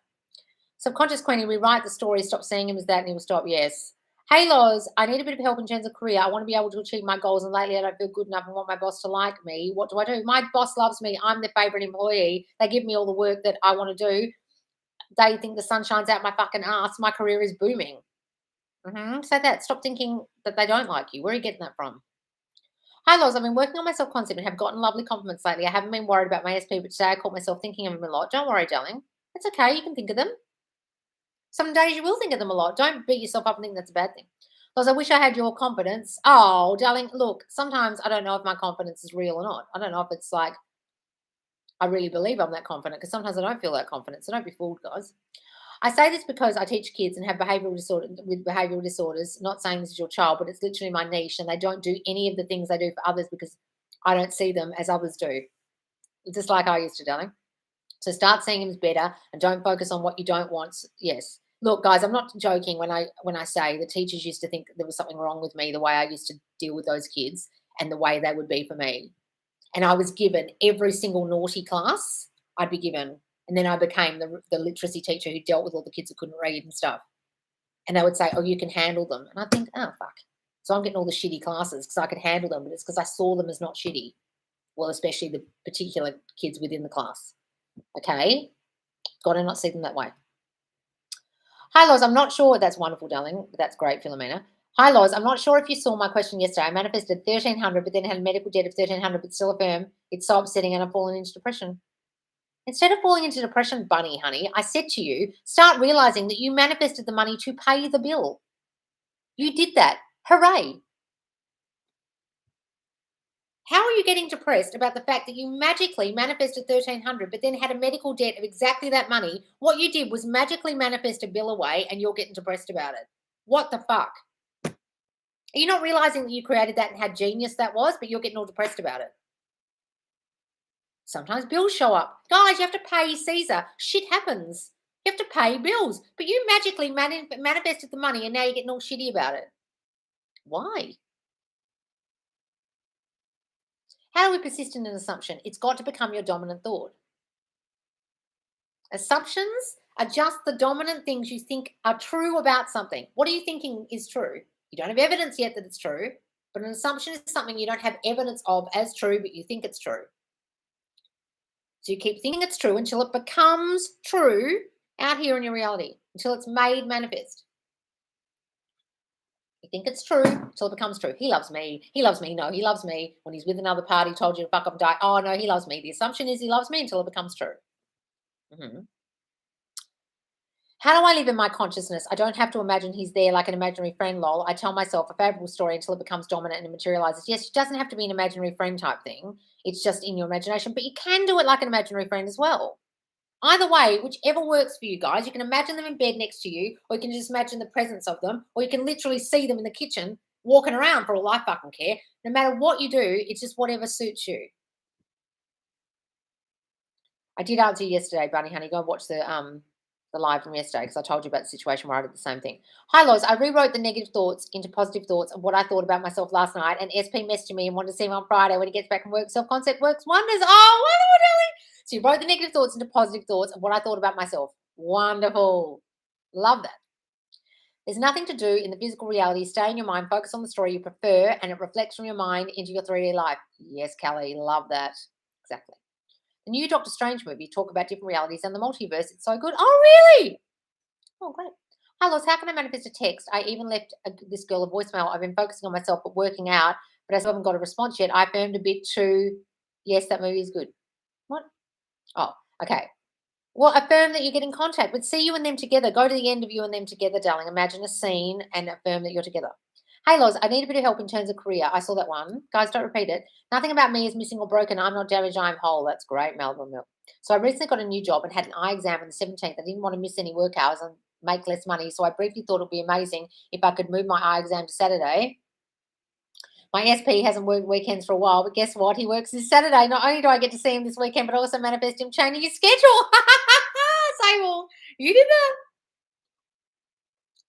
Subconscious Queenie, rewrite the story, stop seeing him as that, and he will stop. Yes. Hey, Loz, I need a bit of help in terms of career. I want to be able to achieve my goals, and lately I don't feel good enough and want my boss to like me. What do I do? My boss loves me. I'm their favorite employee. They give me all the work that I want to do. They think the sun shines out my fucking ass. My career is booming. Say that. Stop thinking that they don't like you. Where are you getting that from? Hi, Loz. I've been working on my self-concept and have gotten lovely compliments lately. I haven't been worried about my SP, but today I caught myself thinking of them a lot. Don't worry, darling. It's okay. You can think of them. Some days you will think of them a lot. Don't beat yourself up and think that's a bad thing. Loz, I wish I had your confidence. Oh, darling, look, sometimes I don't know if my confidence is real or not. I don't know if it's like I really believe I'm that confident, because sometimes I don't feel that confident. So don't be fooled, guys. I say this because I teach kids and have behavioural disorders. Not saying this is your child, but it's literally my niche, and they don't do any of the things they do for others because I don't see them as others do. Just like I used to, darling. So start seeing them as better and don't focus on what you don't want. Yes. Look, guys, I'm not joking when I say the teachers used to think there was something wrong with me, the way I used to deal with those kids and the way they would be for me. And I was given every single naughty class I'd be given. And then I became the literacy teacher who dealt with all the kids who couldn't read and stuff. And they would say, oh, you can handle them. And I think, oh, fuck. So I'm getting all the shitty classes because I could handle them, but it's because I saw them as not shitty. Well, especially the particular kids within the class. Okay? Got to not see them that way. Hi, Loz. I'm not sure. That's wonderful, darling. That's great, Philomena. Hi, Loz. I'm not sure if you saw my question yesterday. I manifested 1,300, but then had a medical debt of 1,300, but still affirm it's so upsetting and I've fallen into depression. Instead of falling into depression, bunny, honey, I said to you, start realizing that you manifested the money to pay the bill. You did that. Hooray. How are you getting depressed about the fact that you magically manifested 1,300 but then had a medical debt of exactly that money? What you did was magically manifest a bill away and you're getting depressed about it. What the fuck? Are you not realizing that you created that and how genius that was, but you're getting all depressed about it? Sometimes bills show up. Guys, you have to pay Caesar. Shit happens. You have to pay bills. But you magically manifested the money and now you're getting all shitty about it. Why? How do we persist in an assumption? It's got to become your dominant thought. Assumptions are just the dominant things you think are true about something. What are you thinking is true? You don't have evidence yet that it's true, but an assumption is something you don't have evidence of as true, but you think it's true. So you keep thinking it's true until it becomes true out here in your reality, until it's made manifest. You think it's true until it becomes true. He loves me. He loves me. No, he loves me. When he's with another party, told you to fuck up and die. Oh, no, he loves me. The assumption is he loves me until it becomes true. How do I live in my consciousness? I don't have to imagine he's there like an imaginary friend, lol. I tell myself a favorable story until it becomes dominant and it materializes. Yes, it doesn't have to be an imaginary friend type thing. It's just in your imagination, but you can do it like an imaginary friend as well. Either way, whichever works for you guys, you can imagine them in bed next to you, or you can just imagine the presence of them, or you can literally see them in the kitchen walking around for all I fucking care. No matter what you do, it's just whatever suits you. I did answer you yesterday, Bunny Honey. Go and watch the live from yesterday because I told you about the situation where I did the same thing. Hi, Loz. I rewrote the negative thoughts into positive thoughts of what I thought about myself last night, and SP messaged me and wanted to see him on Friday when he gets back from work. Self-concept works wonders. Oh, wonderful, darling. So you wrote the negative thoughts into positive thoughts of what I thought about myself. Wonderful. Love that. There's nothing to do in the physical reality. Stay in your mind, focus on the story you prefer, and it reflects from your mind into your 3D life. Yes, Kelly, love that. Exactly. The new Doctor Strange movie talk about different realities and the multiverse. It's so good. Oh, really? Oh, great. Hi, Lois. How can I manifest a text? I even left this girl a voicemail. I've been focusing on myself but working out, but I still haven't got a response yet. I affirmed a bit too. Yes, that movie is good. What? Oh, okay. Well, affirm that you get in contact, but see you and them together. Go to the end of you and them together, darling. Imagine a scene and affirm that you're together. Hey, Loz, I need a bit of help in terms of career. I saw that one. Guys, don't repeat it. Nothing about me is missing or broken. I'm not damaged. I'm whole. That's great, Melbourne Milk. So I recently got a new job and had an eye exam on the 17th. I didn't want to miss any work hours and make less money. So I briefly thought it would be amazing if I could move my eye exam to Saturday. My SP hasn't worked weekends for a while, but guess what? He works this Saturday. Not only do I get to see him this weekend, but I also manifest him changing his schedule. Sable, you did that.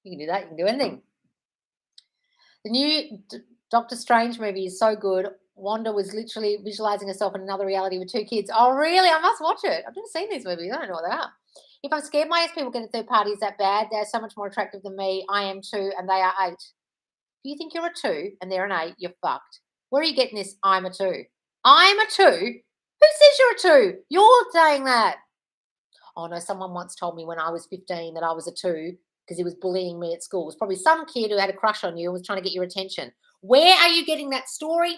You can do that. You can do anything. The new Doctor Strange movie is so good. Wanda was literally visualizing herself in another reality with 2 kids. Oh, really? I must watch it. I've never seen these movies. I don't know what they are. If I'm scared my SP will get a third party, is that bad? They're so much more attractive than me. I am 2 and they are 8. If you think you're a 2 and they're an 8, you're fucked. Where are you getting this? I'm a 2. I'm a 2? Who says you're a 2? You're saying that. Oh, no, someone once told me when I was 15 that I was a 2 because he was bullying me at school. It was probably some kid who had a crush on you and was trying to get your attention. Where are you getting that story?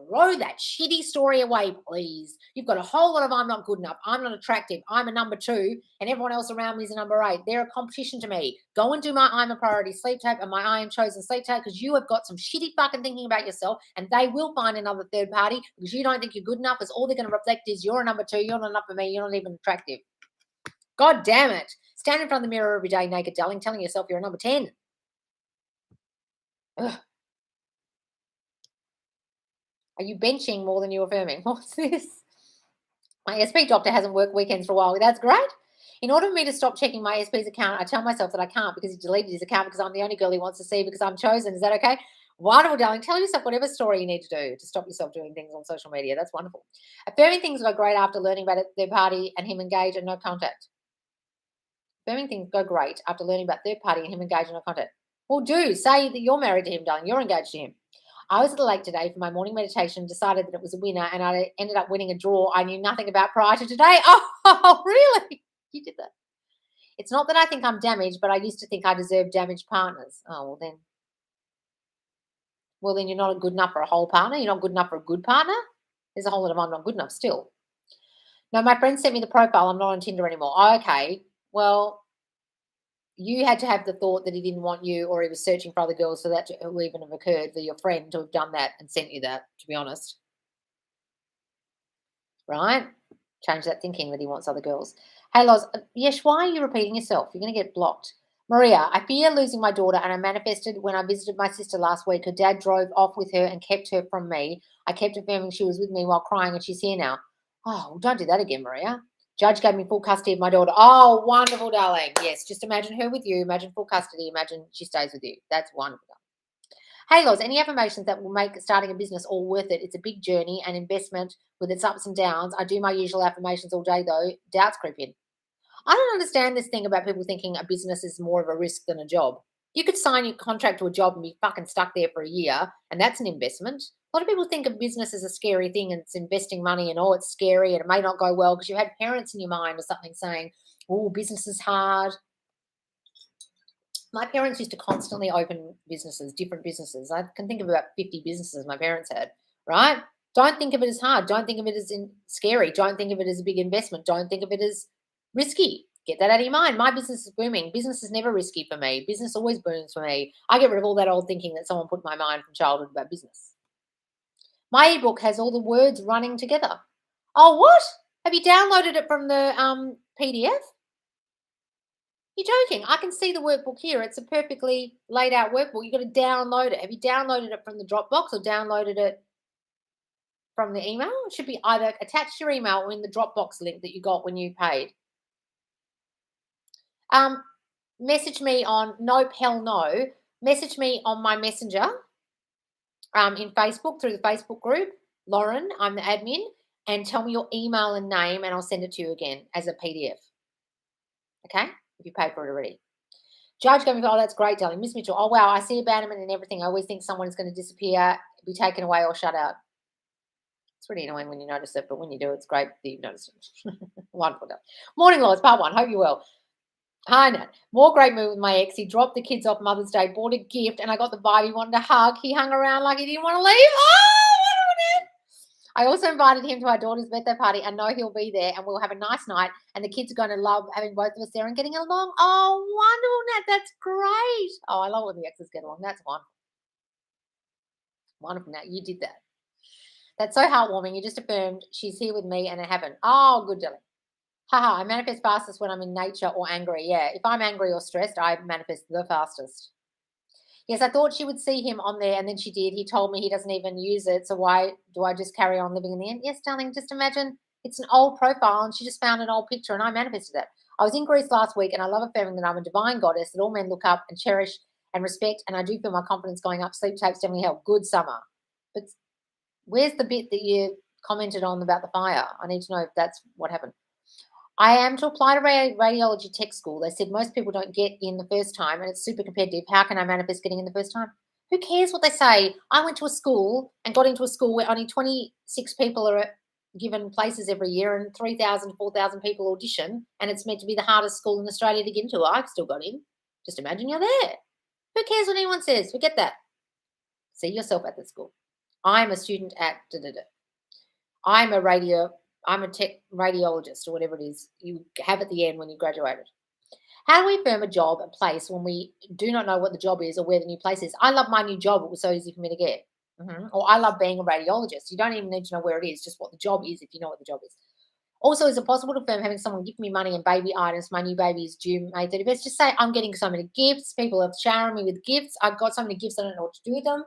Throw that shitty story away, please. You've got a whole lot of I'm not good enough. I'm not attractive. I'm a number 2 and everyone else around me is a number 8. They're a competition to me. Go and do my I'm a priority sleep tape and my I am chosen sleep tape because you have got some shitty fucking thinking about yourself and they will find another third party because you don't think you're good enough because all they're going to reflect is you're a number 2. You're not enough for me. You're not even attractive. God damn it. Stand in front of the mirror every day naked, darling, telling yourself you're a number 10. Ugh. Are you benching more than you're affirming? What's this? My SP doctor hasn't worked weekends for a while. That's great. In order for me to stop checking my SP's account, I tell myself that I can't because he deleted his account because I'm the only girl he wants to see because I'm chosen. Is that okay? Wonderful, darling. Tell yourself whatever story you need to do to stop yourself doing things on social media. That's wonderful. Affirming things go great after learning about their party and him engage and no contact. Affirming things go great after learning about third party and him engage in no contact. Well, do say that you're married to him, darling. You're engaged to him. I was at the lake today for my morning meditation, decided that it was a winner, and I ended up winning a draw I knew nothing about prior to today. Oh, really? You did that. It's not that I think I'm damaged, but I used to think I deserved damaged partners. Oh, well then you're not good enough for a whole partner. You're not good enough for a good partner. There's a whole lot of I'm not good enough still. No, my friend sent me the profile. I'm not on Tinder anymore. Oh, okay. Well, you had to have the thought that he didn't want you or he was searching for other girls for that to even have occurred for your friend to have done that and sent you that, to be honest. Right? Change that thinking that he wants other girls. Hey, Loz, Yesh, why are you repeating yourself? You're going to get blocked. Maria, I fear losing my daughter and I manifested when I visited my sister last week. Her dad drove off with her and kept her from me. I kept affirming she was with me while crying and she's here now. Oh, well, don't do that again, Maria. Judge gave me full custody of my daughter. Oh, wonderful, darling. Yes, just imagine her with you. Imagine full custody. Imagine she stays with you. That's wonderful. Hey, Loz, any affirmations that will make starting a business all worth it? It's a big journey and investment with its ups and downs. I do my usual affirmations all day, though. Doubts creep in. I don't understand this thing about people thinking a business is more of a risk than a job. You could sign your contract to a job and be fucking stuck there for a year, and that's an investment. A lot of people think of business as a scary thing and it's investing money and, oh, it's scary and it may not go well because you had parents in your mind or something saying, oh, business is hard. My parents used to constantly open businesses, different businesses. I can think of about 50 businesses my parents had, right? Don't think of it as hard. Don't think of it as scary. Don't think of it as a big investment. Don't think of it as risky. Get that out of your mind. My business is booming. Business is never risky for me. Business always booms for me. I get rid of all that old thinking that someone put in my mind from childhood about business. My ebook has all the words running together. Oh, what? Have you downloaded it from the PDF? You're joking. I can see the workbook here. It's a perfectly laid out workbook. You've got to download it. Have you downloaded it from the Dropbox or downloaded it from the email? It should be either attached to your email or in the Dropbox link that you got when you paid. Message me on, nope, hell no. Message me on my messenger in Facebook through the Facebook group. Lauren, I'm the admin, and tell me your email and name and I'll send it to you again as a PDF. Okay? If you pay for it already. Judge going, oh, that's great, darling. Miss Mitchell, oh, wow, I see abandonment and everything. I always think someone is going to disappear, be taken away or shut out. It's really annoying when you notice it, but when you do, it's great that you notice it. Wonderful. Morning, Lords, part 1. Hope you're well. Hi, Nat. More great move with my ex. He dropped the kids off Mother's Day, bought a gift, and I got the vibe he wanted to hug. He hung around like he didn't want to leave. Oh, wonderful, Nat. I also invited him to our daughter's birthday party. I know he'll be there and we'll have a nice night. And the kids are going to love having both of us there and getting along. Oh, wonderful, Nat. That's great. Oh, I love when the exes get along. That's wonderful. Wonderful, Nat. You did that. That's so heartwarming. You just affirmed she's here with me and it happened. Oh, good, darling. Haha, I manifest fastest when I'm in nature or angry. Yeah, if I'm angry or stressed, I manifest the fastest. Yes, I thought she would see him on there, and then she did. He told me he doesn't even use it, so why do I just carry on living in the end? Yes, darling, just imagine it's an old profile, and she just found an old picture, and I manifested it. I was in Greece last week, and I love affirming that I'm a divine goddess that all men look up and cherish and respect, and I do feel my confidence going up. Sleep tapes definitely help. Good summer. But where's the bit that you commented on about the fire? I need to know if that's what happened. I am to apply to radiology tech school. They said most people don't get in the first time and it's super competitive. How can I manifest getting in the first time? Who cares what they say? I went to a school and got into a school where only 26 people are given places every year and 3,000 to 4,000 people audition, and it's meant to be the hardest school in Australia to get into. I've still got in. Just imagine you're there. Who cares what anyone says? Forget that. See yourself at the school. I'm a student at da-da-da. I'm a tech radiologist or whatever it is you have at the end when you graduated. How do we affirm a job and place when we do not know what the job is or where the new place is? I love my new job. It was so easy for me to get. Or I love being a radiologist. You don't even need to know where it is, just what the job is if you know what the job is. Also, is it possible to affirm having someone give me money and baby items? My new baby is due May 31st. Just say, I'm getting so many gifts. People are showering me with gifts. I've got so many gifts, I don't know what to do with them.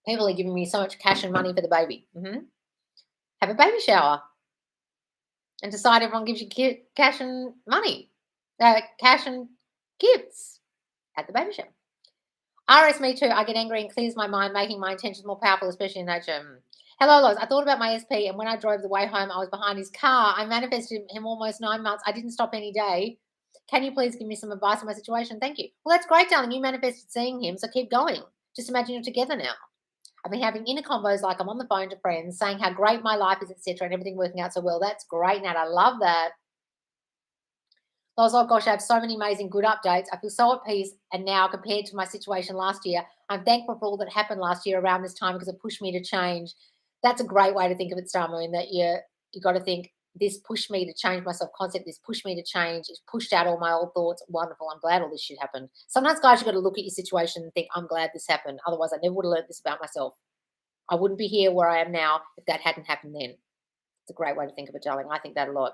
People are giving me so much cash and money for the baby. Have a baby shower and decide everyone gives you cash and money, cash and gifts at the baby shower. RS, me too. I get angry and clears my mind, making my intentions more powerful, especially in nature. Hello, Loz. I thought about my SP, and when I drove the way home, I was behind his car. I manifested him almost 9 months. I didn't stop any day. Can you please give me some advice on my situation? Thank you. Well, that's great, darling. You manifested seeing him, so keep going. Just imagine you're together now. I've been having inner combos like I'm on the phone to friends saying how great my life is, etc., and everything working out so well. That's great, Nat. I love that. I was, oh gosh, I have so many amazing good updates. I feel so at peace. And now, compared to my situation last year, I'm thankful for all that happened last year around this time because it pushed me to change. That's a great way to think of it, Star Moon, that you got to think, this pushed me to change my self-concept. This pushed me to change. It's pushed out all my old thoughts. Wonderful. I'm glad all this shit happened. Sometimes, guys, you've got to look at your situation and think, I'm glad this happened. Otherwise, I never would have learned this about myself. I wouldn't be here where I am now if that hadn't happened then. It's a great way to think of it, darling. I think that a lot.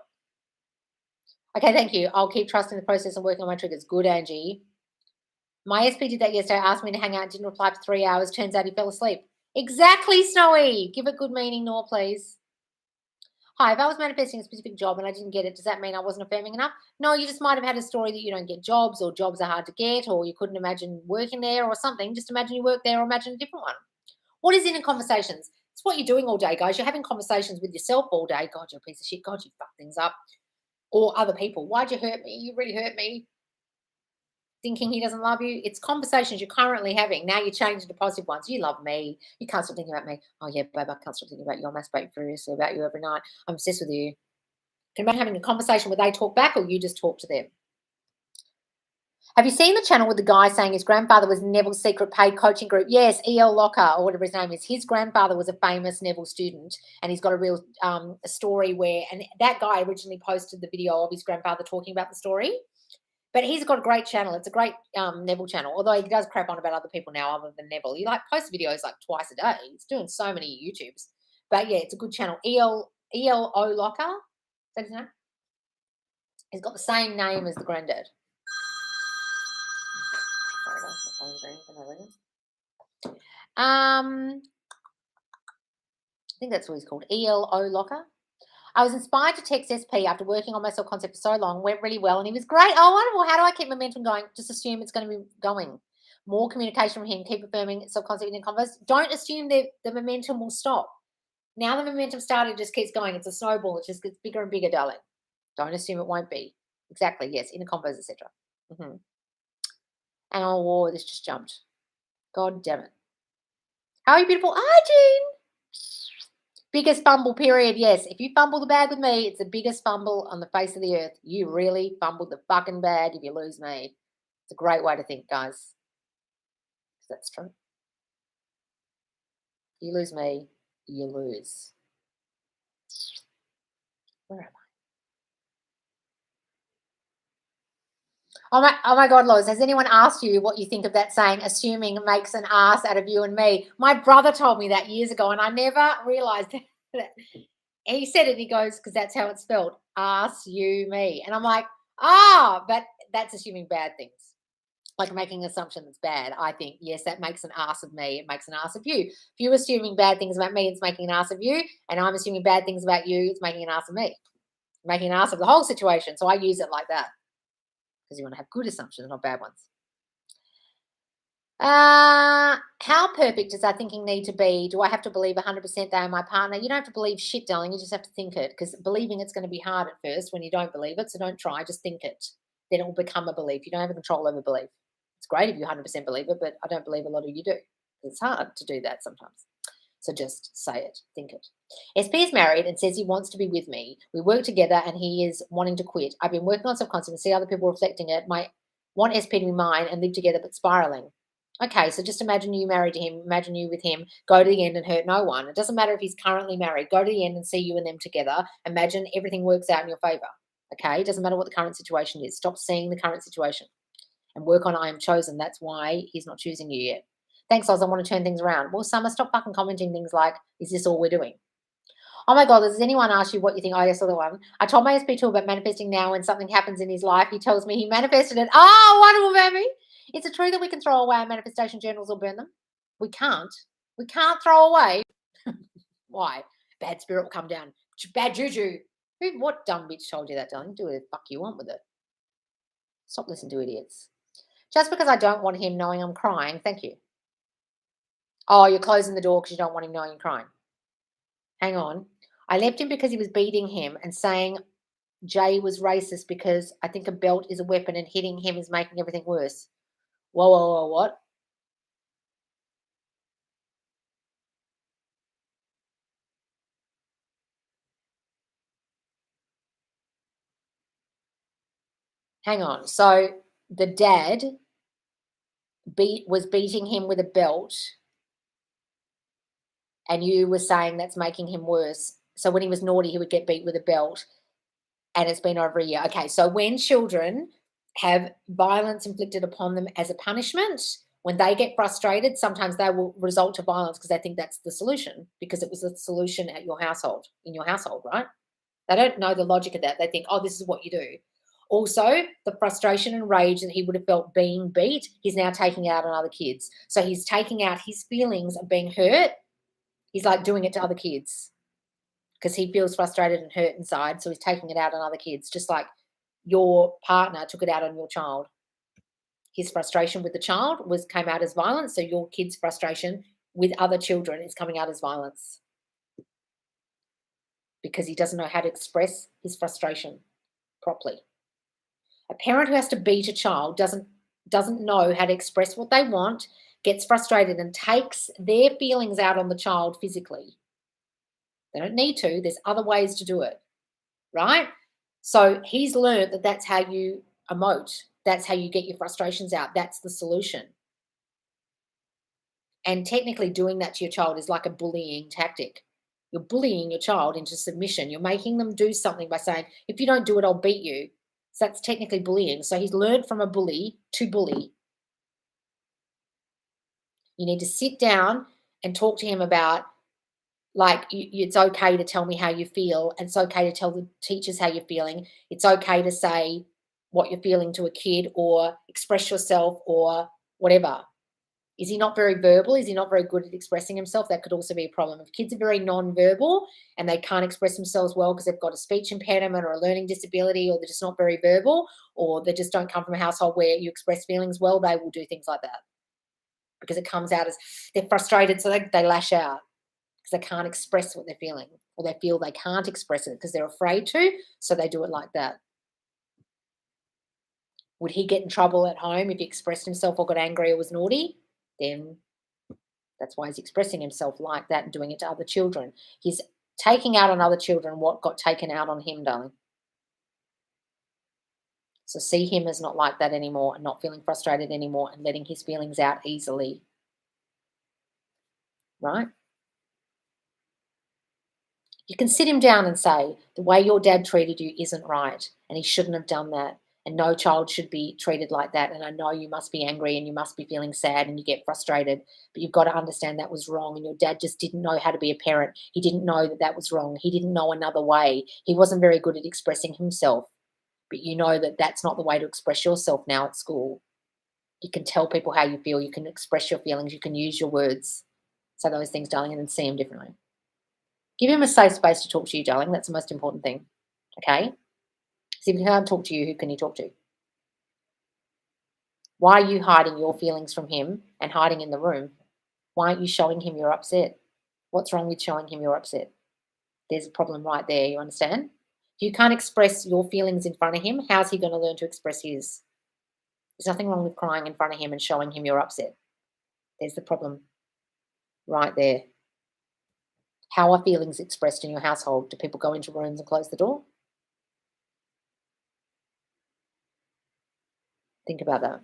Okay, thank you. I'll keep trusting the process and working on my triggers. Good, Angie. My SP did that yesterday, asked me to hang out, didn't reply for 3 hours. Turns out he fell asleep. Exactly, Snowy. Give it good meaning, Nor, please. Hi, if I was manifesting a specific job and I didn't get it, does that mean I wasn't affirming enough? No, you just might have had a story that you don't get jobs or jobs are hard to get or you couldn't imagine working there or something. Just imagine you work there or imagine a different one. What is inner conversations? It's what you're doing all day, guys. You're having conversations with yourself all day. God, you're a piece of shit. God, you fuck things up. Or other people. Why'd you hurt me? You really hurt me. Thinking he doesn't love you. It's conversations you're currently having. Now you're changing to positive ones. You love me. You can't stop thinking about me. Oh, yeah, babe, I can't stop thinking about you. I masturbate furiously about you every night. I'm obsessed with you. Can you imagine having a conversation where they talk back or you just talk to them? Have you seen the channel with the guy saying his grandfather was Neville's secret paid coaching group? Yes, E.L. Locker or whatever his name is. His grandfather was a famous Neville student and he's got a real story where, and that guy originally posted the video of his grandfather talking about the story. But he's got a great channel. It's a great Neville channel, although he does crap on about other people now other than Neville. He posts videos twice a day. He's doing so many YouTubes. But yeah, it's a good channel. ELO Locker. Is that his name? He's got the same name as the granddad. I think that's what he's called. ELO Locker. I was inspired to text SP after working on my self-concept for so long. Went really well and he was great. Oh, wonderful. How do I keep momentum going? Just assume it's going to be going. More communication from him. Keep affirming self-concept in converse. Don't assume that the momentum will stop. Now the momentum started, it just keeps going. It's a snowball. It just gets bigger and bigger, darling. Don't assume it won't be. Exactly, yes, inner combos, etc. Mm-hmm. And oh, whoa, this just jumped. God damn it. How are you beautiful? Hi, Jean. Biggest fumble period, yes. If you fumble the bag with me, it's the biggest fumble on the face of the earth. You really fumbled the fucking bag if you lose me. It's a great way to think, guys. That's true. You lose me, you lose. Where am I? Oh my God, Lois, has anyone asked you what you think of that saying, assuming makes an ass out of you and me? My brother told me that years ago, and I never realized that. He said it, he goes, because that's how it's spelled, ass, you, me. And I'm like, but that's assuming bad things. Like making an assumption that's bad. I think, yes, that makes an ass of me. It makes an ass of you. If you're assuming bad things about me, it's making an ass of you. And I'm assuming bad things about you, it's making an ass of me. Making an ass of the whole situation. So I use it like that. Because you want to have good assumptions, not bad ones. How perfect does our thinking need to be? Do I have to believe 100% they are my partner? You don't have to believe shit, darling. You just have to think it, because believing it's going to be hard at first when you don't believe it. So don't try, just think it. Then it will become a belief. You don't have control over belief. It's great if you 100% believe it, but I don't believe a lot of you do. It's hard to do that sometimes. So just say it, think it. SP is married and says he wants to be with me. We work together and he is wanting to quit. I've been working on subconscious and see other people reflecting it. My want SP to be mine and live together but spiraling. Okay, so just imagine you married to him, imagine you with him, go to the end and hurt no one. It doesn't matter if he's currently married. Go to the end and see you and them together. Imagine everything works out in your favor. Okay, it doesn't matter what the current situation is. Stop seeing the current situation and work on I am chosen. That's why he's not choosing you yet. Thanks, Oz. I want to turn things around. Well, Summer, stop fucking commenting things like, is this all we're doing? Oh my God, does anyone ask you what you think? Oh, yes, other one. I told my SP2 about manifesting now when something happens in his life. He tells me he manifested it. Oh, wonderful, baby. Is it true that we can throw away our manifestation journals or burn them? We can't. We can't throw away. Why? Bad spirit will come down. Bad juju. What dumb bitch told you that, darling? Do what the fuck you want with it. Stop listening to idiots. Just because I don't want him knowing I'm crying, thank you. Oh, you're closing the door because you don't want him knowing you're crying. Hang on. I left him because he was beating him and saying Jay was racist because I think a belt is a weapon and hitting him is making everything worse. Whoa, whoa, whoa, what? Hang on. So the dad was beating him with a belt and you were saying that's making him worse. So when he was naughty, he would get beat with a belt and it's been over a year. Okay, so when children have violence inflicted upon them as a punishment, when they get frustrated, sometimes they will result to violence because they think that's the solution, because it was the solution at your household, in your household, right? They don't know the logic of that. They think, oh, this is what you do. Also, the frustration and rage that he would have felt being beat, he's now taking out on other kids. So he's taking out his feelings of being hurt. He's like doing it to other kids because he feels frustrated and hurt inside. So he's taking it out on other kids, just like your partner took it out on your child. His frustration with the child came out as violence. So your kid's frustration with other children is coming out as violence because he doesn't know how to express his frustration properly. A parent who has to beat a child doesn't know how to express what they want, gets frustrated and takes their feelings out on the child physically. They don't need to. There's other ways to do it, right? So he's learned that that's how you emote. That's how you get your frustrations out. That's the solution. And technically doing that to your child is like a bullying tactic. You're bullying your child into submission. You're making them do something by saying, if you don't do it, I'll beat you. So that's technically bullying. So he's learned from a bully to bully. You need to sit down and talk to him about, like, it's okay to tell me how you feel. And it's okay to tell the teachers how you're feeling. It's okay to say what you're feeling to a kid or express yourself or whatever. Is he not very verbal? Is he not very good at expressing himself? That could also be a problem. If kids are very non-verbal and they can't express themselves well because they've got a speech impairment or a learning disability, or they're just not very verbal, or they just don't come from a household where you express feelings well, they will do things like that because it comes out as they're frustrated, so they lash out because they can't express what they're feeling, or they feel they can't express it because they're afraid to, so they do it like that. Would he get in trouble at home if he expressed himself or got angry or was naughty? Then that's why he's expressing himself like that and doing it to other children. He's taking out on other children what got taken out on him, darling. So see him as not like that anymore and not feeling frustrated anymore and letting his feelings out easily. Right? You can sit him down and say, the way your dad treated you isn't right, and he shouldn't have done that. And no child should be treated like that. And I know you must be angry and you must be feeling sad and you get frustrated, but you've got to understand that was wrong. And your dad just didn't know how to be a parent. He didn't know that that was wrong. He didn't know another way. He wasn't very good at expressing himself. But you know that that's not the way to express yourself now at school. You can tell people how you feel. You can express your feelings. You can use your words. Say those things, darling, and then see them differently. Give him a safe space to talk to you, darling. That's the most important thing. Okay? So if he can't talk to you, who can he talk to? Why are you hiding your feelings from him and hiding in the room? Why aren't you showing him you're upset? What's wrong with showing him you're upset? There's a problem right there, you understand? If you can't express your feelings in front of him, how's he going to learn to express his? There's nothing wrong with crying in front of him and showing him you're upset. There's the problem right there. How are feelings expressed in your household? Do people go into rooms and close the door? Think about that.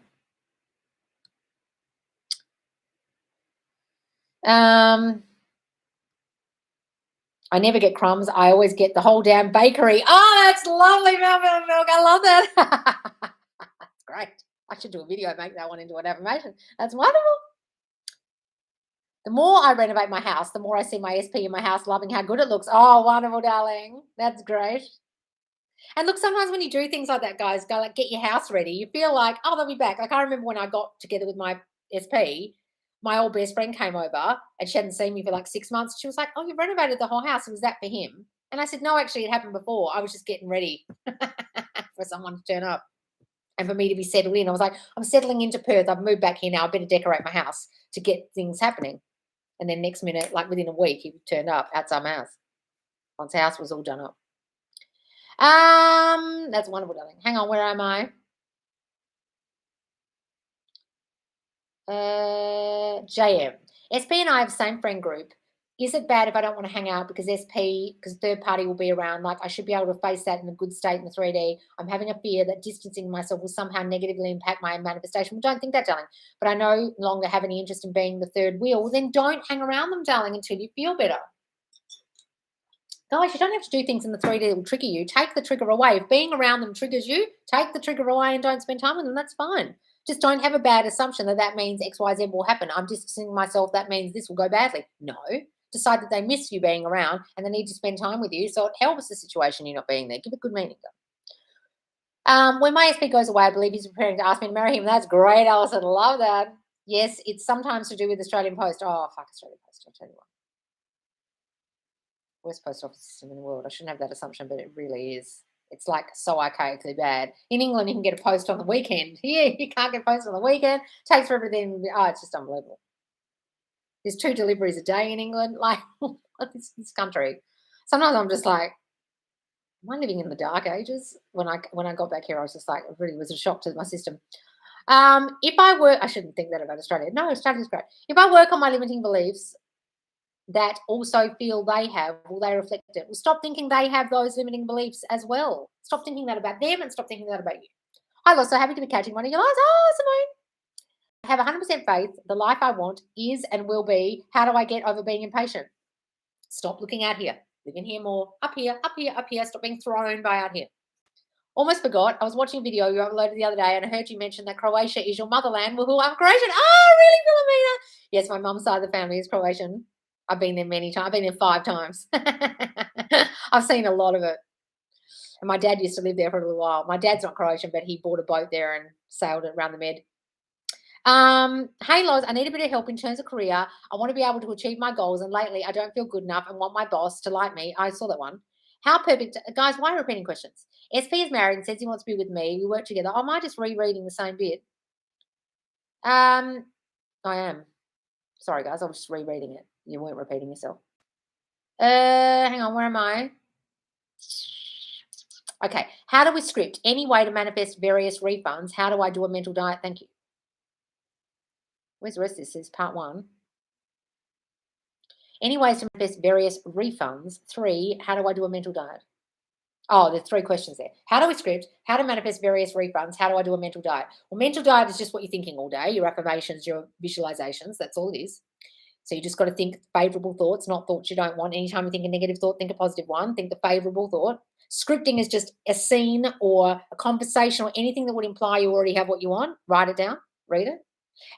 I never get crumbs. I always get the whole damn bakery. Oh, that's lovely, milk. I love that. That's great. I should do a video and make that one into an affirmation. That's wonderful. The more I renovate my house, the more I see my SP in my house loving how good it looks. Oh, wonderful, darling. That's great. And look, sometimes when you do things like that, guys, go like get your house ready. You feel like, oh, they'll be back. Like I remember when I got together with my SP, my old best friend came over and she hadn't seen me for like 6 months. She was like, oh, you renovated the whole house. Was that for him? And I said, no, actually, it happened before. I was just getting ready for someone to turn up and for me to be settled in. I was like, I'm settling into Perth. I've moved back here now. I better decorate my house to get things happening. And then next minute, like within a week, he turned up outside my house. Once the house was all done up. That's wonderful, darling. Hang on, where am I? JM. SP and I have the same friend group. Is it bad if I don't want to hang out because third party will be around? Like I should be able to face that in a good state in the 3D. I'm having a fear that distancing myself will somehow negatively impact my manifestation. Well, don't think that, darling. But I no longer have any interest in being the third wheel. Well, then don't hang around them, darling, until you feel better. Guys, you don't have to do things in the 3D that will trigger you. Take the trigger away. If being around them triggers you, take the trigger away and don't spend time with them. That's fine. Just don't have a bad assumption that that means X, Y, Z will happen. I'm distancing myself. That means this will go badly. No. Decide that they miss you being around and they need to spend time with you. So it helps the situation you're not being there. Give it good meaning. When my SP goes away, I believe he's preparing to ask me to marry him. That's great, Alison. Love that. Yes, it's sometimes to do with Australian Post. Oh, fuck Australian Post. I'll tell you what. Worst post office system in the world. I shouldn't have that assumption, but it really is. It's like so archaically bad. In England, you can get a post on the weekend. Here, you can't get post on the weekend. Takes for everything. Oh, it's just unbelievable. There's 2 deliveries a day in England. Like this country. Sometimes I'm just like, am I living in the dark ages? When I got back here, I was just like, it really was a shock to my system. If I work, I shouldn't think that about Australia. No, Australia's great. If I work on my limiting beliefs that also feel they have, will they reflect it? Well, stop thinking they have those limiting beliefs as well. Stop thinking that about them and stop thinking that about you. Hi, Lost. So happy to be catching one of your lives. Oh, Simone. I have 100% faith. The life I want is and will be. How do I get over being impatient? Stop looking out here. Live in here more. Up here, up here, up here. Stop being thrown by out here. Almost forgot. I was watching a video you uploaded the other day and I heard you mention that Croatia is your motherland. Woohoo, I'm Croatian. Oh, really, Philomena? Yes, my mum's side of the family is Croatian. I've been there many times. I've been there 5 times. I've seen a lot of it. And my dad used to live there for a little while. My dad's not Croatian, but he bought a boat there and sailed it around the Med. Hey, Loz, I need a bit of help in terms of career. I want to be able to achieve my goals. And lately, I don't feel good enough and want my boss to like me. I saw that one. How perfect. Guys, why are you repeating questions? SP is married and says he wants to be with me. We work together. Oh, am I just rereading the same bit? I am. Sorry, guys. I was just rereading it. You weren't repeating yourself. Hang on. Where am I? Okay. How do we script? Any way to manifest various refunds? How do I do a mental diet? Thank you. Where's the rest of this? This is part 1. Any ways to manifest various refunds? 3. How do I do a mental diet? Oh, there's 3 questions there. How do we script? How to manifest various refunds? How do I do a mental diet? Well, mental diet is just what you're thinking all day, your affirmations, your visualizations. That's all it is. So you just got to think favorable thoughts, not thoughts you don't want. Anytime you think a negative thought, think a positive one. Think the favorable thought. Scripting is just a scene or a conversation or anything that would imply you already have what you want. Write it down, read it.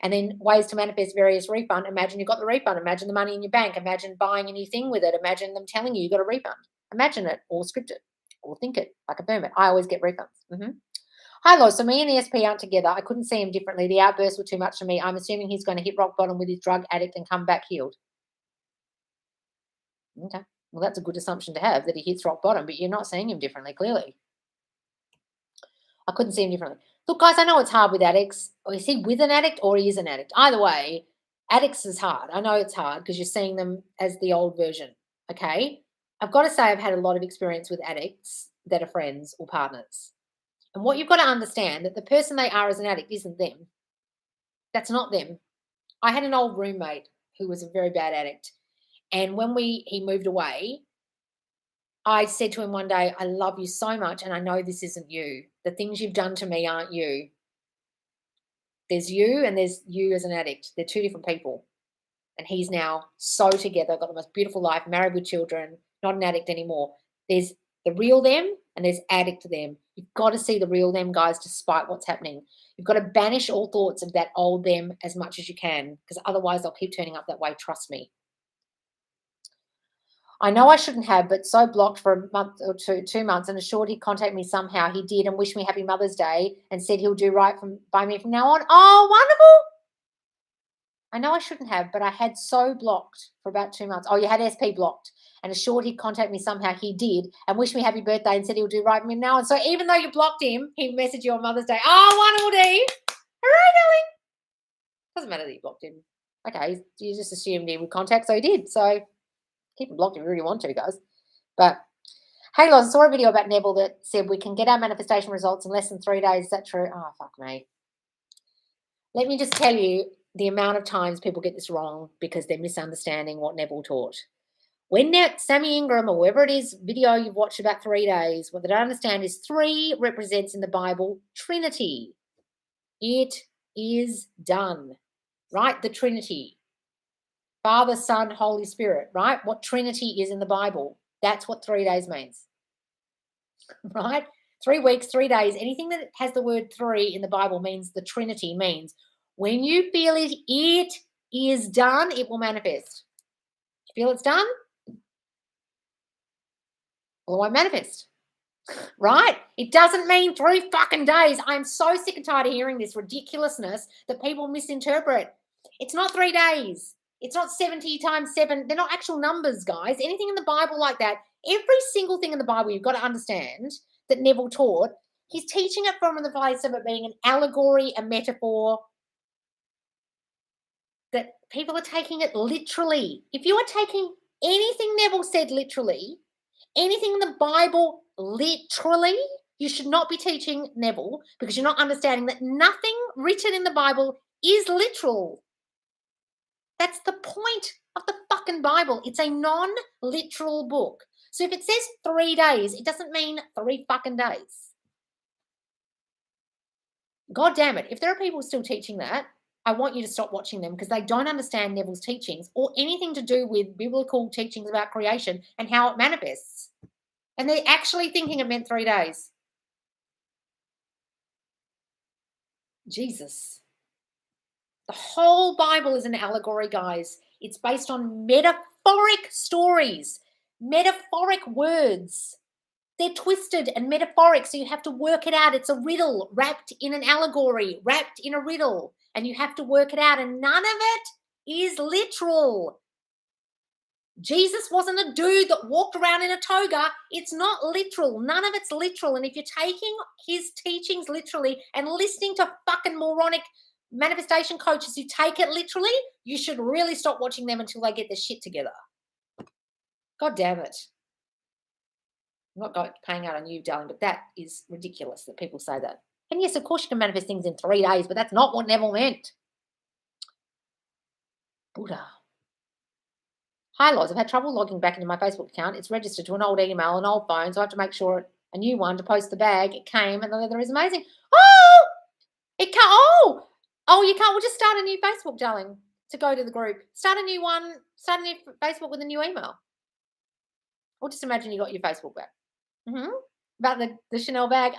And then ways to manifest various refund. Imagine you got the refund. Imagine the money in your bank. Imagine buying a new thing with it. Imagine them telling you got a refund. Imagine it or script it or think it like affirm it. I always get refunds. Hi, Lois. So me and ESP aren't together. I couldn't see him differently. The outbursts were too much for me. I'm assuming he's going to hit rock bottom with his drug addict and come back healed. Okay. Well, that's a good assumption to have, that he hits rock bottom, but you're not seeing him differently, clearly. I couldn't see him differently. Look, guys, I know it's hard with addicts. Or is he with an addict or he is an addict? Either way, addicts is hard. I know it's hard because you're seeing them as the old version. Okay. I've got to say, I've had a lot of experience with addicts that are friends or partners. And what you've got to understand, that the person they are as an addict isn't them. That's not them. I had an old roommate who was a very bad addict. And when he moved away, I said to him one day, I love you so much, and I know this isn't you. The things you've done to me aren't you. There's you and there's you as an addict. They're 2 different people. And he's now so together, got the most beautiful life, married with children, not an addict anymore. There's the real them and there's addict them. You've got to see the real them, guys, despite what's happening. You've got to banish all thoughts of that old them as much as you can, because otherwise they'll keep turning up that way. Trust me. I know I shouldn't have, but so blocked for a month or 2 months, and assured he'd contact me somehow. He did, and wished me happy Mother's Day and said he'll do right by me from now on. Oh, wonderful. I know I shouldn't have, but I had so blocked for about 2 months. Oh, you had SP blocked, and assured he'd contact me somehow. He did, and wished me happy birthday and said he'll do right by me from now on. So even though you blocked him, he messaged you on Mother's Day. Oh, wonderful, Dee. Hooray, darling. Doesn't matter that you blocked him. Okay, you just assumed he would contact, so he did. So keep him blocked if you really want to, guys. But hey, Loz, I saw a video about Neville that said we can get our manifestation results in less than 3 days. Is that true? Oh, fuck me. Let me just tell you the amount of times people get this wrong because they're misunderstanding what Neville taught. When Sammy Ingram or whoever it is, video you've watched about 3 days, what they don't understand is 3 represents in the Bible Trinity. It is done, right? The Trinity. Father, Son, Holy Spirit, right? What Trinity is in the Bible. That's what 3 days means, right? 3 weeks, 3 days, anything that has the word 3 in the Bible means the Trinity, means when you feel it, it is done, it will manifest. You feel it's done? Well, it won't manifest, right? It doesn't mean 3 fucking days. I'm so sick and tired of hearing this ridiculousness that people misinterpret. It's not 3 days. It's not 70 times 7. They're not actual numbers, guys. Anything in the Bible like that, every single thing in the Bible you've got to understand that Neville taught, he's teaching it from the place of it being an allegory, a metaphor, that people are taking it literally. If you are taking anything Neville said literally, anything in the Bible literally, you should not be teaching Neville, because you're not understanding that nothing written in the Bible is literal. That's the point of the fucking Bible. It's a non-literal book. So if it says 3 days, it doesn't mean 3 fucking days. God damn it. If there are people still teaching that, I want you to stop watching them, because they don't understand Neville's teachings or anything to do with biblical teachings about creation and how it manifests. And they're actually thinking it meant 3 days. Jesus. The whole Bible is an allegory, guys. It's based on metaphoric stories, metaphoric words. They're twisted and metaphoric, so you have to work it out. It's a riddle wrapped in an allegory, wrapped in a riddle, and you have to work it out, and none of it is literal. Jesus wasn't a dude that walked around in a toga. It's not literal. None of it's literal. And if you're taking his teachings literally and listening to fucking moronic manifestation coaches who take it literally, you should really stop watching them until they get their shit together. God damn it. I'm not paying out on you, darling, but that is ridiculous that people say that. And yes, of course you can manifest things in 3 days, but that's not what Neville meant. Buddha. Hi, Loz. I've had trouble logging back into my Facebook account. It's registered to an old email, an old phone, so I have to make sure a new one to post the bag. It came, and the leather is amazing. Oh, it can't. Oh, you can't. We'll just start a new Facebook, darling, to go to the group. Start a new one. Start a new Facebook with a new email. Or just imagine you got your Facebook back. About the Chanel bag.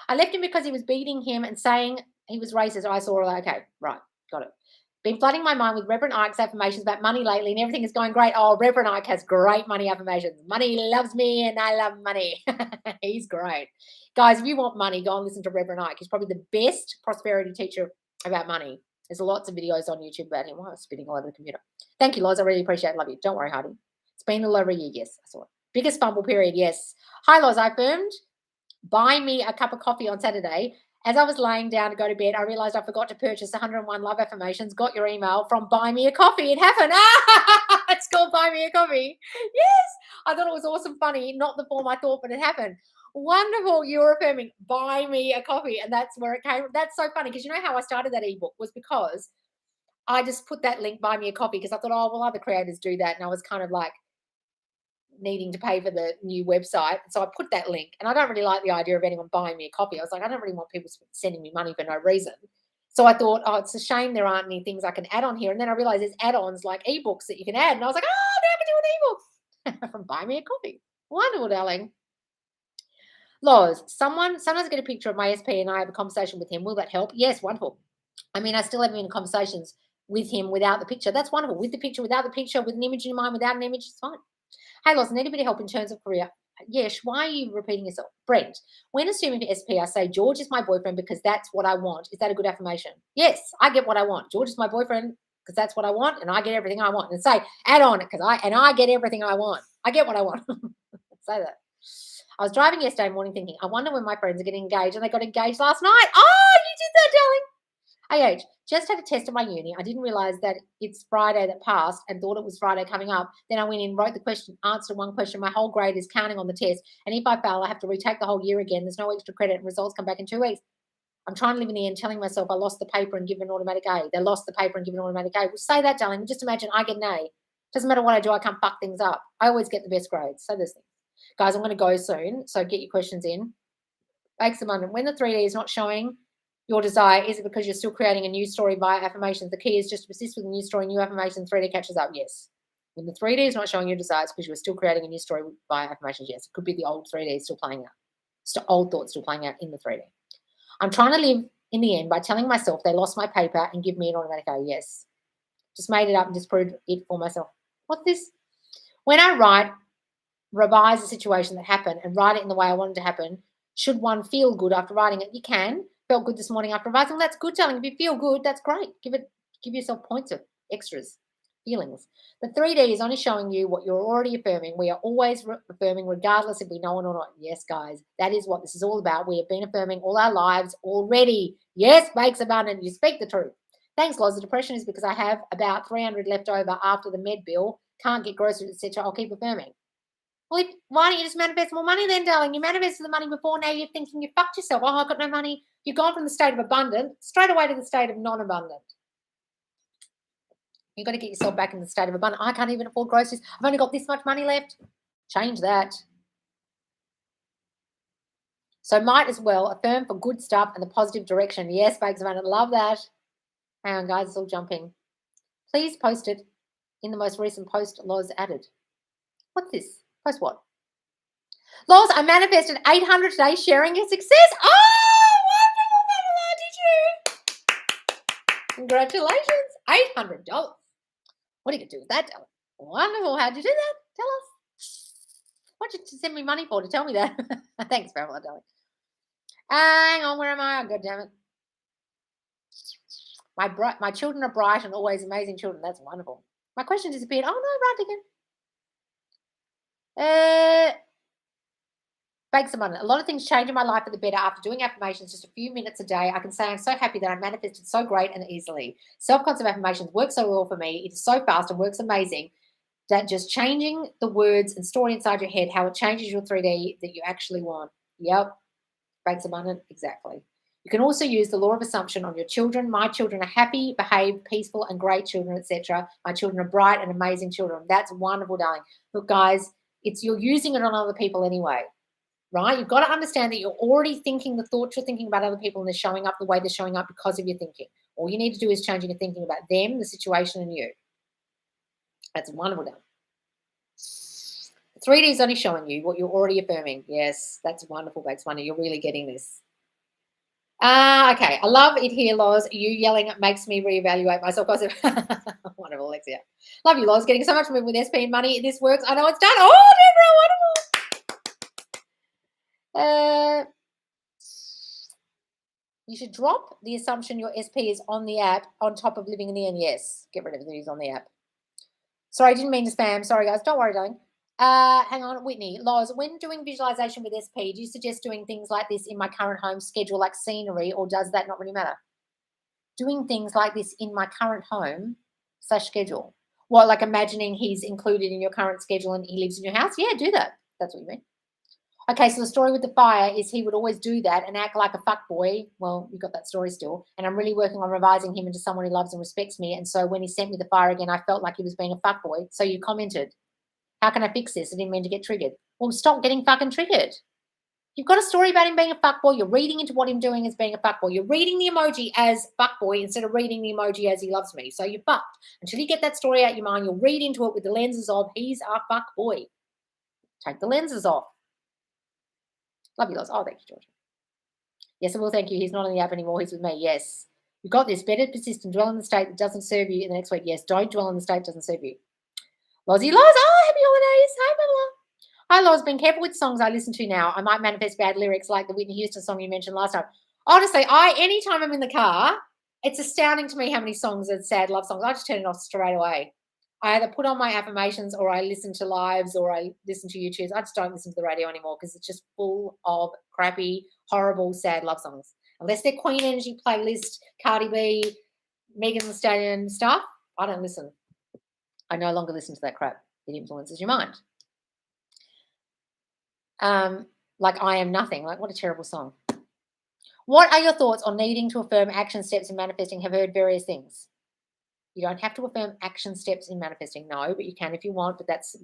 I left him because he was beating him and saying he was racist. I saw all. Okay, right, got it. Been flooding my mind with Reverend Ike's affirmations about money lately, and everything is going great. Oh, Reverend Ike has great money affirmations. Money loves me, and I love money. He's great. Guys, if you want money, go and listen to Reverend Ike. He's probably the best prosperity teacher about money. There's lots of videos on YouTube about him. Wow, I was spitting all over the computer. Thank you, Loz. I really appreciate it. Love you. Don't worry, Heidi. It's been a little over a year. Yes, I saw it. Biggest fumble period. Yes. Hi, Loz. I affirmed. Buy me a cup of coffee on Saturday. As I was laying down to go to bed, I realized I forgot to purchase 101 love affirmations. Got your email from Buy Me a Coffee. It happened. It's called Buy Me a Coffee. Yes. I thought it was awesome, funny. Not the form I thought, but it happened. Wonderful. You're affirming. Buy me a coffee. And that's where it came. That's so funny because you know how I started that ebook was because I just put that link, Buy Me a Coffee, because I thought, oh, well, other creators do that. And I was kind of like, needing to pay for the new website. So I put that link, and I don't really like the idea of anyone buying me a coffee. I was like, I don't really want people sending me money for no reason. So I thought, oh, it's a shame there aren't any things I can add on here. And then I realized there's add-ons like ebooks that you can add. And I was like, oh, now I can do an ebook from Buy Me a Coffee. Wonderful, darling. Loz, sometimes I get a picture of my SP and I have a conversation with him. Will that help? Yes, wonderful. I mean, I still have been in conversations with him without the picture. That's wonderful. With the picture, without the picture, with an image in mind, without an image, it's fine. Hey, Loz, need a bit of help in terms of career. Yes, why are you repeating yourself? Brent, when assuming for SP, I say George is my boyfriend because that's what I want. Is that a good affirmation? Yes, I get what I want. George is my boyfriend because that's what I want, and I get everything I want. And say, add on it because I get everything I want. I get what I want. Say that. I was driving yesterday morning thinking, I wonder when my friends are getting engaged, and they got engaged last night. Oh, you did that, darling. AH, just had a test at my uni. I didn't realize that it's Friday that passed and thought it was Friday coming up. Then I went in, wrote the question, answered one question. My whole grade is counting on the test. And if I fail, I have to retake the whole year again. There's no extra credit and results come back in 2 weeks. I'm trying to live in the end, telling myself I lost the paper and given an automatic A. They lost the paper and given an automatic A. Well, say that, darling. Just imagine I get an A. Doesn't matter what I do, I can't fuck things up. I always get the best grades. So there's things. Guys, I'm going to go soon. So get your questions in. Bakes abundant. When the 3D is not showing your desire, is it because you're still creating a new story via affirmations? The key is just to persist with a new story, new affirmation, 3D catches up. Yes. When the 3D is not showing your desires because you're still creating a new story via affirmations. Yes. It could be the old 3D still playing out. Still old thoughts still playing out in the 3D. I'm trying to live in the end by telling myself they lost my paper and give me an automatic A. Yes. Just made it up and just proved it for myself. What's this? When I write, revise a situation that happened and write it in the way I want it to happen, should one feel good after writing it? You can. Felt good this morning after revising. That's good, darling. If you feel good, that's great. Give yourself points of extras, feelings. The 3D is only showing you what you're already affirming. We are always affirming regardless if we know it or not. Yes, guys, that is what this is all about. We have been affirming all our lives already. Yes, bakes abundant. You speak the truth. Thanks, Loz. The depression is because I have about 300 left over after the med bill. Can't get groceries, etc. I'll keep affirming. Well, why don't you just manifest more money then, darling? You manifested the money before, now you're thinking you fucked yourself. Oh, I've got no money. You've gone from the state of abundant straight away to the state of non-abundant. You've got to get yourself back in the state of abundant. I can't even afford groceries. I've only got this much money left. Change that. So might as well affirm for good stuff and the positive direction. Yes, bakes abundant. Love that. Hang on, guys. It's all jumping. Please post it in the most recent post Loz added. What's this? Post what? Loz, I manifested 800 today sharing your success. Oh, wonderful, Pamela, did you? Congratulations. $800. What are you going to do with that, darling? Wonderful. How'd you do that? Tell us. What did you send me money for to tell me that? Thanks, Pamela, darling. Hang on, where am I? Oh, God damn it. My children are bright and always amazing children. That's wonderful. My question disappeared. Oh, no, right again. Bakes abundant. A lot of things change in my life for the better after doing affirmations just a few minutes a day. I can say I'm so happy that I manifested so great and easily. Self-concept affirmations work so well for me. It's so fast and works amazing. That just changing the words and story inside your head, how it changes your 3D that you actually want. Yep. Breaks abundant. Exactly. You can also use the law of assumption on your children. My children are happy, behaved, peaceful, and great children, etc. My children are bright and amazing children. That's wonderful, darling. Look, guys, you're using it on other people anyway, right? You've got to understand that you're already thinking the thoughts you're thinking about other people, and they're showing up the way they're showing up because of your thinking. All you need to do is change your thinking about them, the situation, and you. That's wonderful, darling. 3D is only showing you what you're already affirming. Yes, that's wonderful, Bakes Wonder. You're really getting this. Okay. I love it here, Loz. You yelling it makes me reevaluate myself. Wonderful, Alexia. Love you, Loz. Getting so much movement with SP and money. This works. I know it's done. Oh, Deborah, wonderful. You should drop the assumption your SP is on the app on top of living in the end. Yes. Get rid of the news on the app. Sorry, I didn't mean to spam. Sorry, guys. Don't worry, darling. Hang on, Whitney. Loz, when doing visualization with SP, do you suggest doing things like this in my current home schedule, like scenery, or does that not really matter? Doing things like this in my current home / schedule. What, like imagining he's included in your current schedule and he lives in your house? Yeah, do that. That's what you mean. Okay, so the story with the fire is he would always do that and act like a fuckboy. Well, you've got that story still. And I'm really working on revising him into someone who loves and respects me. And so when he sent me the fire again, I felt like he was being a fuckboy. So you commented, how can I fix this? I didn't mean to get triggered. Well, stop getting fucking triggered. You've got a story about him being a fuckboy. You're reading into what him doing as being a fuckboy. You're reading the emoji as fuckboy instead of reading the emoji as he loves me. So you're fucked. Until you get that story out your mind, you'll read into it with the lenses of he's a fuckboy. Take the lenses off. Love you, Loz. Oh, thank you, George. Yes, I will. Thank you. He's not on the app anymore. He's with me. Yes. You got this. Better persist and dwell in the state that doesn't serve you in the next week. Yes. Don't dwell in the state that doesn't serve you. Lozzie, Loz. Oh, happy holidays. Hi, Pamela. Hi, Loz. Been careful with songs I listen to now. I might manifest bad lyrics like the Whitney Houston song you mentioned last time. Honestly, anytime I'm in the car, it's astounding to me how many songs are sad love songs. I just turn it off straight away. I either put on my affirmations or I listen to lives or I listen to YouTubes. I just don't listen to the radio anymore because it's just full of crappy, horrible, sad love songs. Unless they're Queen Energy playlist, Cardi B, Megan Thee Stallion stuff, I don't listen. I no longer listen to that crap. It influences your mind. Like I Am Nothing. Like, what a terrible song. What are your thoughts on needing to affirm action steps in manifesting? Have heard various things. You don't have to affirm action steps in manifesting. No, but you can if you want. But that's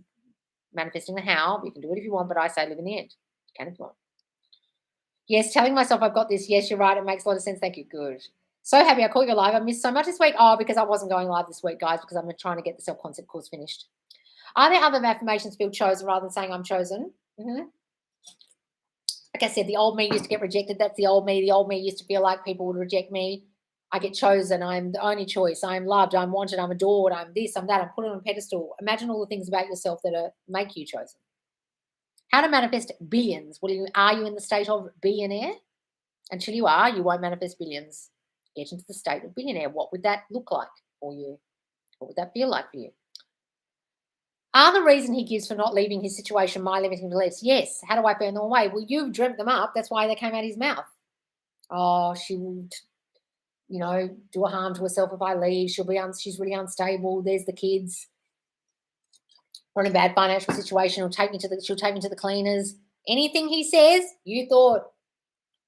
manifesting the how. You can do it if you want, but I say live in the end. You can if you want. Yes, telling myself I've got this. Yes, you're right. It makes a lot of sense. Thank you. Good. So happy I caught you live. I missed so much this week. Oh, because I wasn't going live this week, guys, because I'm trying to get the self-concept course finished. Are there other affirmations feel chosen rather than saying I'm chosen? Like I said, the old me used to get rejected. That's the old me. The old me used to feel like people would reject me. I get chosen. I'm the only choice. I'm loved. I'm wanted. I'm adored. I'm this. I'm that. I'm put on a pedestal. Imagine all the things about yourself that make you chosen. How to manifest billions? Are you in the state of billionaire? Until you are, you won't manifest billions. Get into the state of billionaire. What would that look like for you? What would that feel like for you? Are the reason he gives for not leaving his situation my limiting beliefs? Yes. How do I burn them away? Well, you've dreamt them up. That's why they came out of his mouth. Oh, she will, do a harm to herself if I leave. She's really unstable. There's the kids. We're in a bad financial situation. She'll take me to the cleaners. Anything he says, you thought,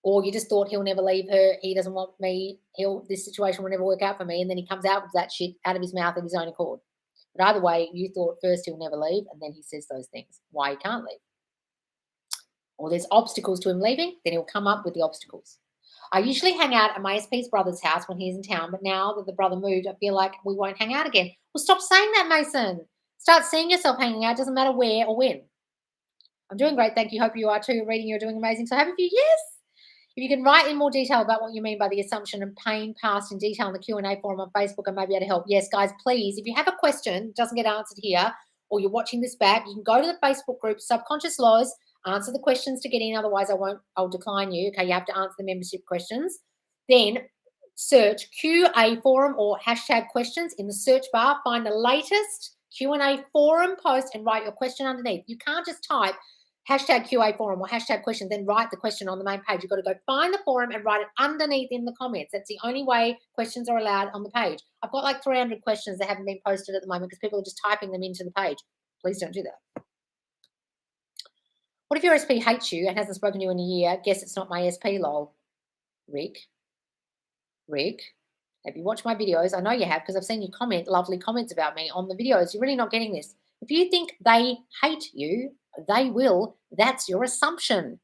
or you just thought he'll never leave her. He doesn't want me. This situation will never work out for me. And then he comes out with that shit out of his mouth of his own accord. But either way, you thought first he'll never leave, and then he says those things, why he can't leave. Or there's obstacles to him leaving, then he'll come up with the obstacles. I usually hang out at my SP's brother's house when he's in town, but now that the brother moved, I feel like we won't hang out again. Well, stop saying that, Mason. Start seeing yourself hanging out. Doesn't matter where or when. I'm doing great, thank you. Hope you are too. You're reading, you're doing amazing. So happy for you. Yes. If you can write in more detail about what you mean by the assumption and pain past in detail in the Q&A forum on Facebook, I may be able to help. Yes, guys, please, if you have a question that doesn't get answered here or you're watching this back, you can go to the Facebook group, Subconscious Laws, answer the questions to get in. Otherwise, I'll decline you. Okay, you have to answer the membership questions. Then search QA forum or hashtag questions in the search bar. Find the latest Q&A forum post and write your question underneath. You can't just type hashtag QA forum or hashtag question, then write the question on the main page. You've got to go find the forum and write it underneath in the comments. That's the only way questions are allowed on the page. I've got like 300 questions that haven't been posted at the moment because people are just typing them into the page. Please don't do that. What if your SP hates you and hasn't spoken to you in a year? Guess it's not my SP, lol. Rick, have you watched my videos? I know you have because I've seen you comment lovely comments about me on the videos. You're really not getting this. If you think they hate you, they will. That's your assumption.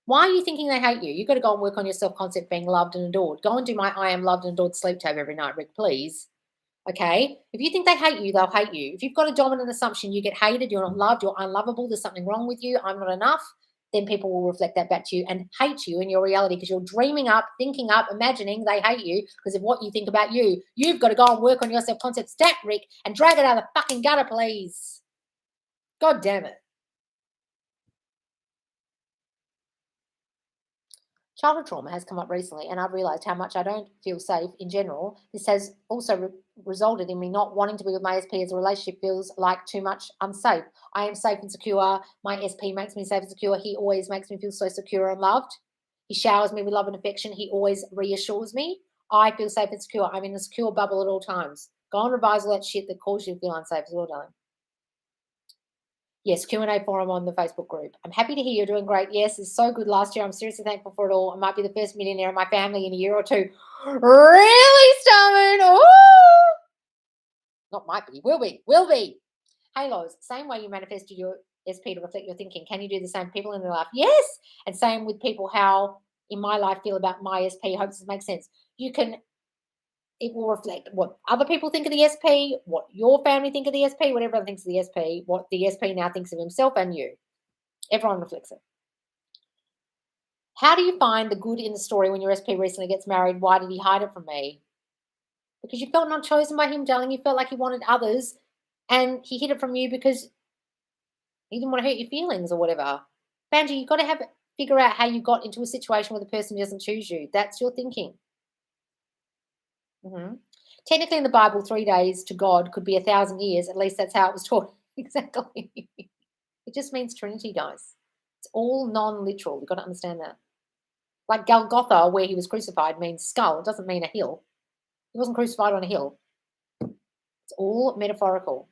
Why are you thinking they hate you? You've got to go and work on your self-concept, being loved and adored. Go and do my I am loved and adored sleep tape every night, Rick, please. Okay? If you think they hate you, they'll hate you. If you've got a dominant assumption, you get hated, you're not loved, you're unlovable, there's something wrong with you, I'm not enough, then people will reflect that back to you and hate you in your reality because you're dreaming up, thinking up, imagining they hate you because of what you think about you. You've got to go and work on your self-concept stat, Rick, and drag it out of the fucking gutter, please. God damn it. Childhood trauma has come up recently, and I've realised how much I don't feel safe in general. This has also resulted in me not wanting to be with my SP as a relationship feels like too much unsafe. I am safe and secure. My SP makes me safe and secure. He always makes me feel so secure and loved. He showers me with love and affection. He always reassures me. I feel safe and secure. I'm in a secure bubble at all times. Go and revise all that shit that causes you to feel unsafe as well, darling. Yes, Q&A forum on the Facebook group. I'm happy to hear you're doing great. Yes, it's so good last year. I'm seriously thankful for it all. I might be the first millionaire in my family in a year or two. Really stubborn. Ooh. Not might be. Will be. Will be. Halos, same way you manifested your SP to reflect your thinking. Can you do the same people in their life? Yes. And same with people how in my life feel about my SP. Hope this makes sense. You can it will reflect what other people think of the SP, what your family think of the SP, what everyone thinks of the SP, what the SP now thinks of himself and you. Everyone reflects it. How do you find the good in the story when your SP recently gets married? Why did he hide it from me? Because you felt not chosen by him, darling. You felt like he wanted others and he hid it from you because he didn't want to hurt your feelings or whatever. Banji, you've got to figure out how you got into a situation where the person doesn't choose you. That's your thinking. Mm-hmm. Technically, in the Bible, 3 days to God could be 1,000 years. At least that's how it was taught. Exactly. It just means Trinity, guys. It's all non-literal. You've got to understand that. Like Golgotha, where he was crucified, means skull. It doesn't mean a hill. He wasn't crucified on a hill. It's all metaphorical.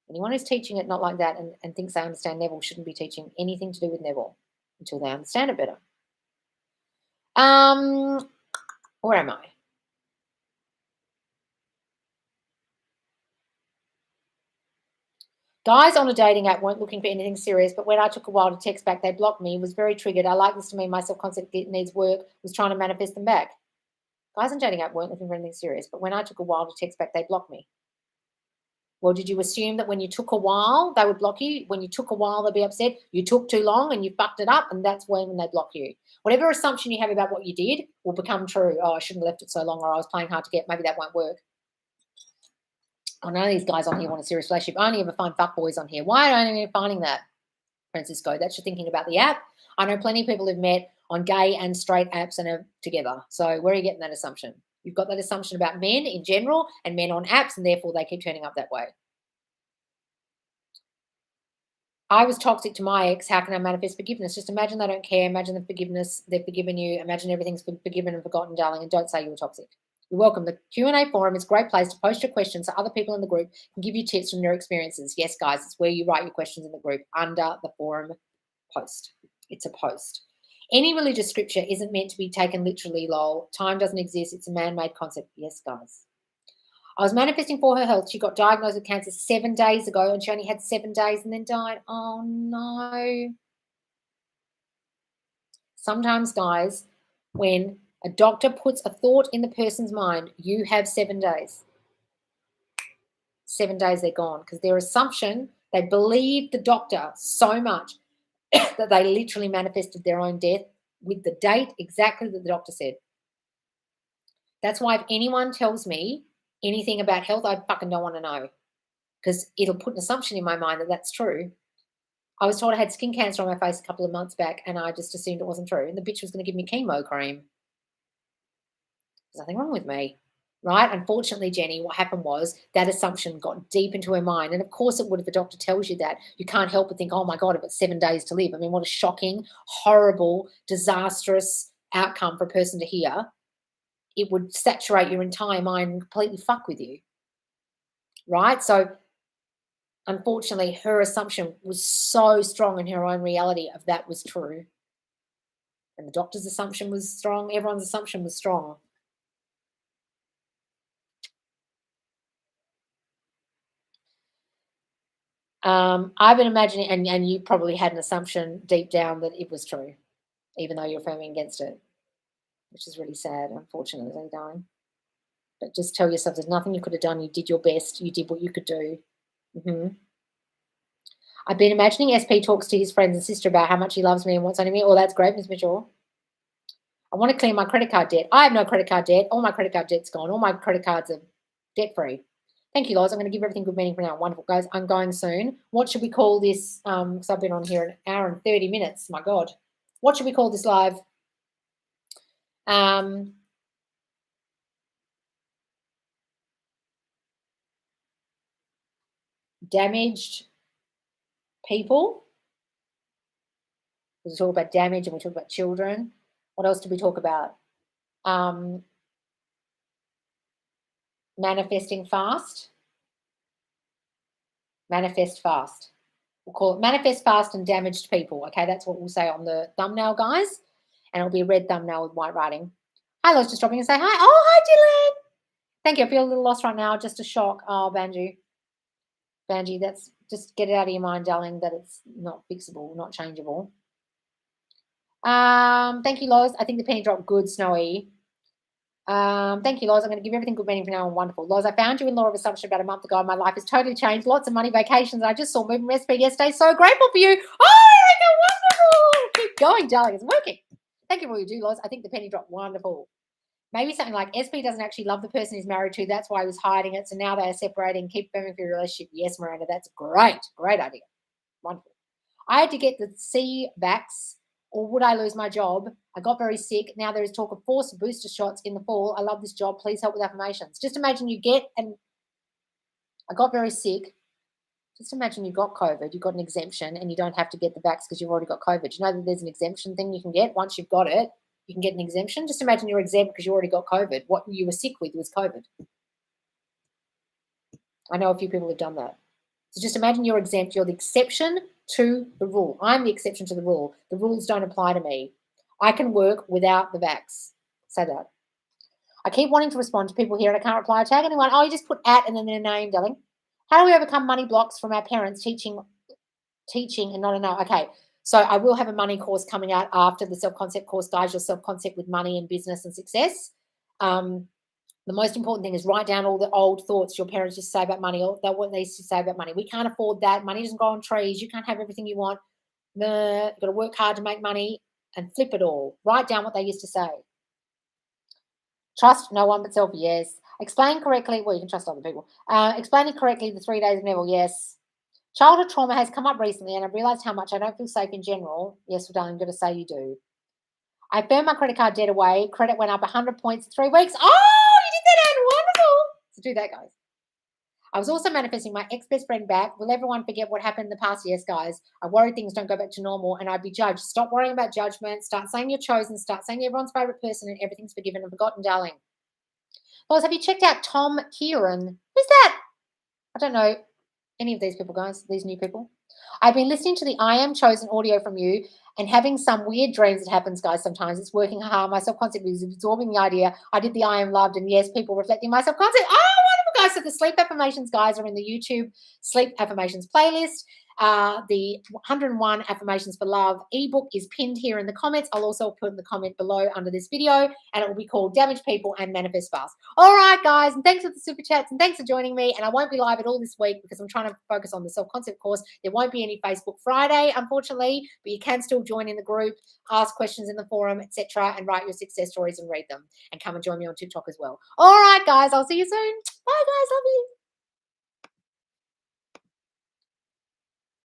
Anyone who's teaching it not like that and thinks they understand Neville shouldn't be teaching anything to do with Neville until they understand it better. Where am I? Guys on a dating app weren't looking for anything serious, but when I took a while to text back, they blocked me. Was very triggered. I like this to mean my self-concept needs work, was trying to manifest them back. Guys on a dating app weren't looking for anything serious, but when I took a while to text back, they blocked me. Well, did you assume that when you took a while, they would block you? When you took a while, they'd be upset. You took too long and you fucked it up, and that's when they block you. Whatever assumption you have about what you did will become true. Oh, I shouldn't have left it so long, or I was playing hard to get. Maybe that won't work. I know these guys on here want a serious relationship. I only ever find fuckboys on here. Why are you finding that, Francisco? That's your thinking about the app. I know plenty of people who've met on gay and straight apps and are together. So where are you getting that assumption? You've got that assumption about men in general and men on apps, and therefore they keep turning up that way. I was toxic to my ex. How can I manifest forgiveness? Just imagine they don't care. Imagine the forgiveness. They've forgiven you. Imagine everything's been forgiven and forgotten, darling, and don't say you were toxic. You're welcome. The Q&A forum is a great place to post your questions so other people in the group can give you tips from their experiences. Yes, guys, it's where you write your questions in the group under the forum post. It's a post. Any religious scripture isn't meant to be taken literally, lol. Time doesn't exist. It's a man-made concept. Yes, guys. I was manifesting for her health. She got diagnosed with cancer 7 days ago and she only had 7 days and then died. Oh, no. Sometimes, guys, when a doctor puts a thought in the person's mind, you have 7 days. 7 days they're gone because their assumption, they believed the doctor so much that they literally manifested their own death with the date exactly that the doctor said. That's why if anyone tells me anything about health, I fucking don't want to know because it'll put an assumption in my mind that that's true. I was told I had skin cancer on my face a couple of months back and I just assumed it wasn't true. And the bitch was going to give me chemo cream. There's nothing wrong with me. right? Unfortunately, Jenny, what happened was that assumption got deep into her mind. And of course it would if the doctor tells you that. You can't help but think, oh my God, I've got 7 days to live. I mean, what a shocking, horrible, disastrous outcome for a person to hear. It would saturate your entire mind and completely fuck with you, right? So unfortunately, her assumption was so strong in her own reality of that was true. And the doctor's assumption was strong. Everyone's assumption was strong. I've been imagining, and you probably had an assumption deep down that it was true, even though you're affirming against it, which is really sad, unfortunately, darling. But just tell yourself there's nothing you could have done. You did your best. You did what you could do. hmm I've been imagining SP talks to his friends and sister about how much he loves me and wants on me. Oh, that's great, Miss Mitchell. I want to clear my credit card debt. I have no credit card debt. All my credit card debt's gone. All my credit cards are debt free. Thank you, guys. I'm going to give everything good meaning for now. Wonderful, guys. I'm going soon. What should we call this? Because I've been on here an hour and 30 minutes. My God. What should we call this live? Damaged people. We talk about damage and we talk about children. What else did we talk about? Manifesting fast. Manifest fast. We'll call it manifest fast and damaged people. Okay, that's what we'll say on the thumbnail, guys. And it'll be a red thumbnail with white writing. Hi, Lois, just dropping and say hi. Oh, hi, Dylan. Thank you. I feel a little lost right now. Just a shock. Oh, Banji, that's just get it out of your mind, darling, that it's not fixable, not changeable. Thank you, Lois. I think the penny dropped good, Snowy. Thank you, Loz. I'm going to give everything good meaning for now and wonderful. Loz, I found you in Law of Assumption about a month ago. My life has totally changed. Lots of money, vacations. I just saw movement recipe yesterday. So grateful for you. Oh, Erica, wonderful. Keep going, darling. It's working. Thank you for all you do, Loz. I think the penny dropped. Wonderful. Maybe something like SP doesn't actually love the person he's married to. That's why he was hiding it. So now they are separating. Keep firming for your relationship. Yes, Miranda, that's great. Great idea. Wonderful. I had to get the C vax, or would I lose my job? I got very sick. Now there is talk of forced booster shots in the fall. I love this job. Please help with affirmations. Just imagine you get, and I got very sick. Just imagine you got COVID, you got an exemption, and you don't have to get the vax because you've already got COVID. You know that there's an exemption thing you can get once you've got it. You can get an exemption. Just imagine you're exempt because you already got COVID. What you were sick with was COVID. I know a few people have done that. So just imagine you're exempt. You're the exception to the rule. I'm the exception to the rule. The rules don't apply to me. I can work without the vax. Say that. I keep wanting to respond to people here and I can't reply or tag anyone. Oh, you just put at and then their name, darling. How do we overcome money blocks from our parents teaching and not enough? Okay, so I will have a money course coming out after the self-concept course, guys. Your self-concept with money and business and success. The most important thing is write down all the old thoughts your parents used to say about money, or what they used to say about money. We can't afford that. Money doesn't grow on trees. You can't have everything you want. You've got to work hard to make money and flip it all. Write down what they used to say. Trust no one but self, yes. Explain correctly. Well, you can trust other people. Explaining correctly the 3 days of Neville, yes. Childhood trauma has come up recently and I've realised how much I don't feel safe in general. Yes, well, darling, I'm going to say you do. I burned my credit card debt away. Credit went up 100 points in 3 weeks. Oh, you did that, Anne. Wonderful. So do that, guys. I was also manifesting my ex-best friend back. Will everyone forget what happened in the past? Yes, guys. I worry things don't go back to normal and I'd be judged. Stop worrying about judgment. Start saying you're chosen. Start saying you're everyone's favourite person and everything's forgiven and forgotten, darling. Guys, have you checked out Tom Kieran? Who's that? I don't know any of these people, guys, these new people. I've been listening to the I Am Chosen audio from you and having some weird dreams that happens, guys, sometimes. It's working hard. My self-concept is absorbing the idea. I did the I Am Loved, and yes, people reflecting my self-concept. Oh, wonderful, guys. So the sleep affirmations, guys, are in the YouTube sleep affirmations playlist. The 101 affirmations for love ebook is pinned here in the comments. I'll also put in the comment below under this video, and it will be called Damaged People and Manifest Fast. All right, guys, and thanks for the super chats and thanks for joining me. And I won't be live at all this week because I'm trying to focus on the self-concept course. There won't be any Facebook Friday, unfortunately, but you can still join in the group, ask questions in the forum, etc., and write your success stories and read them. And come and join me on TikTok as well. All right, guys, I'll see you soon. Bye, guys. Love you.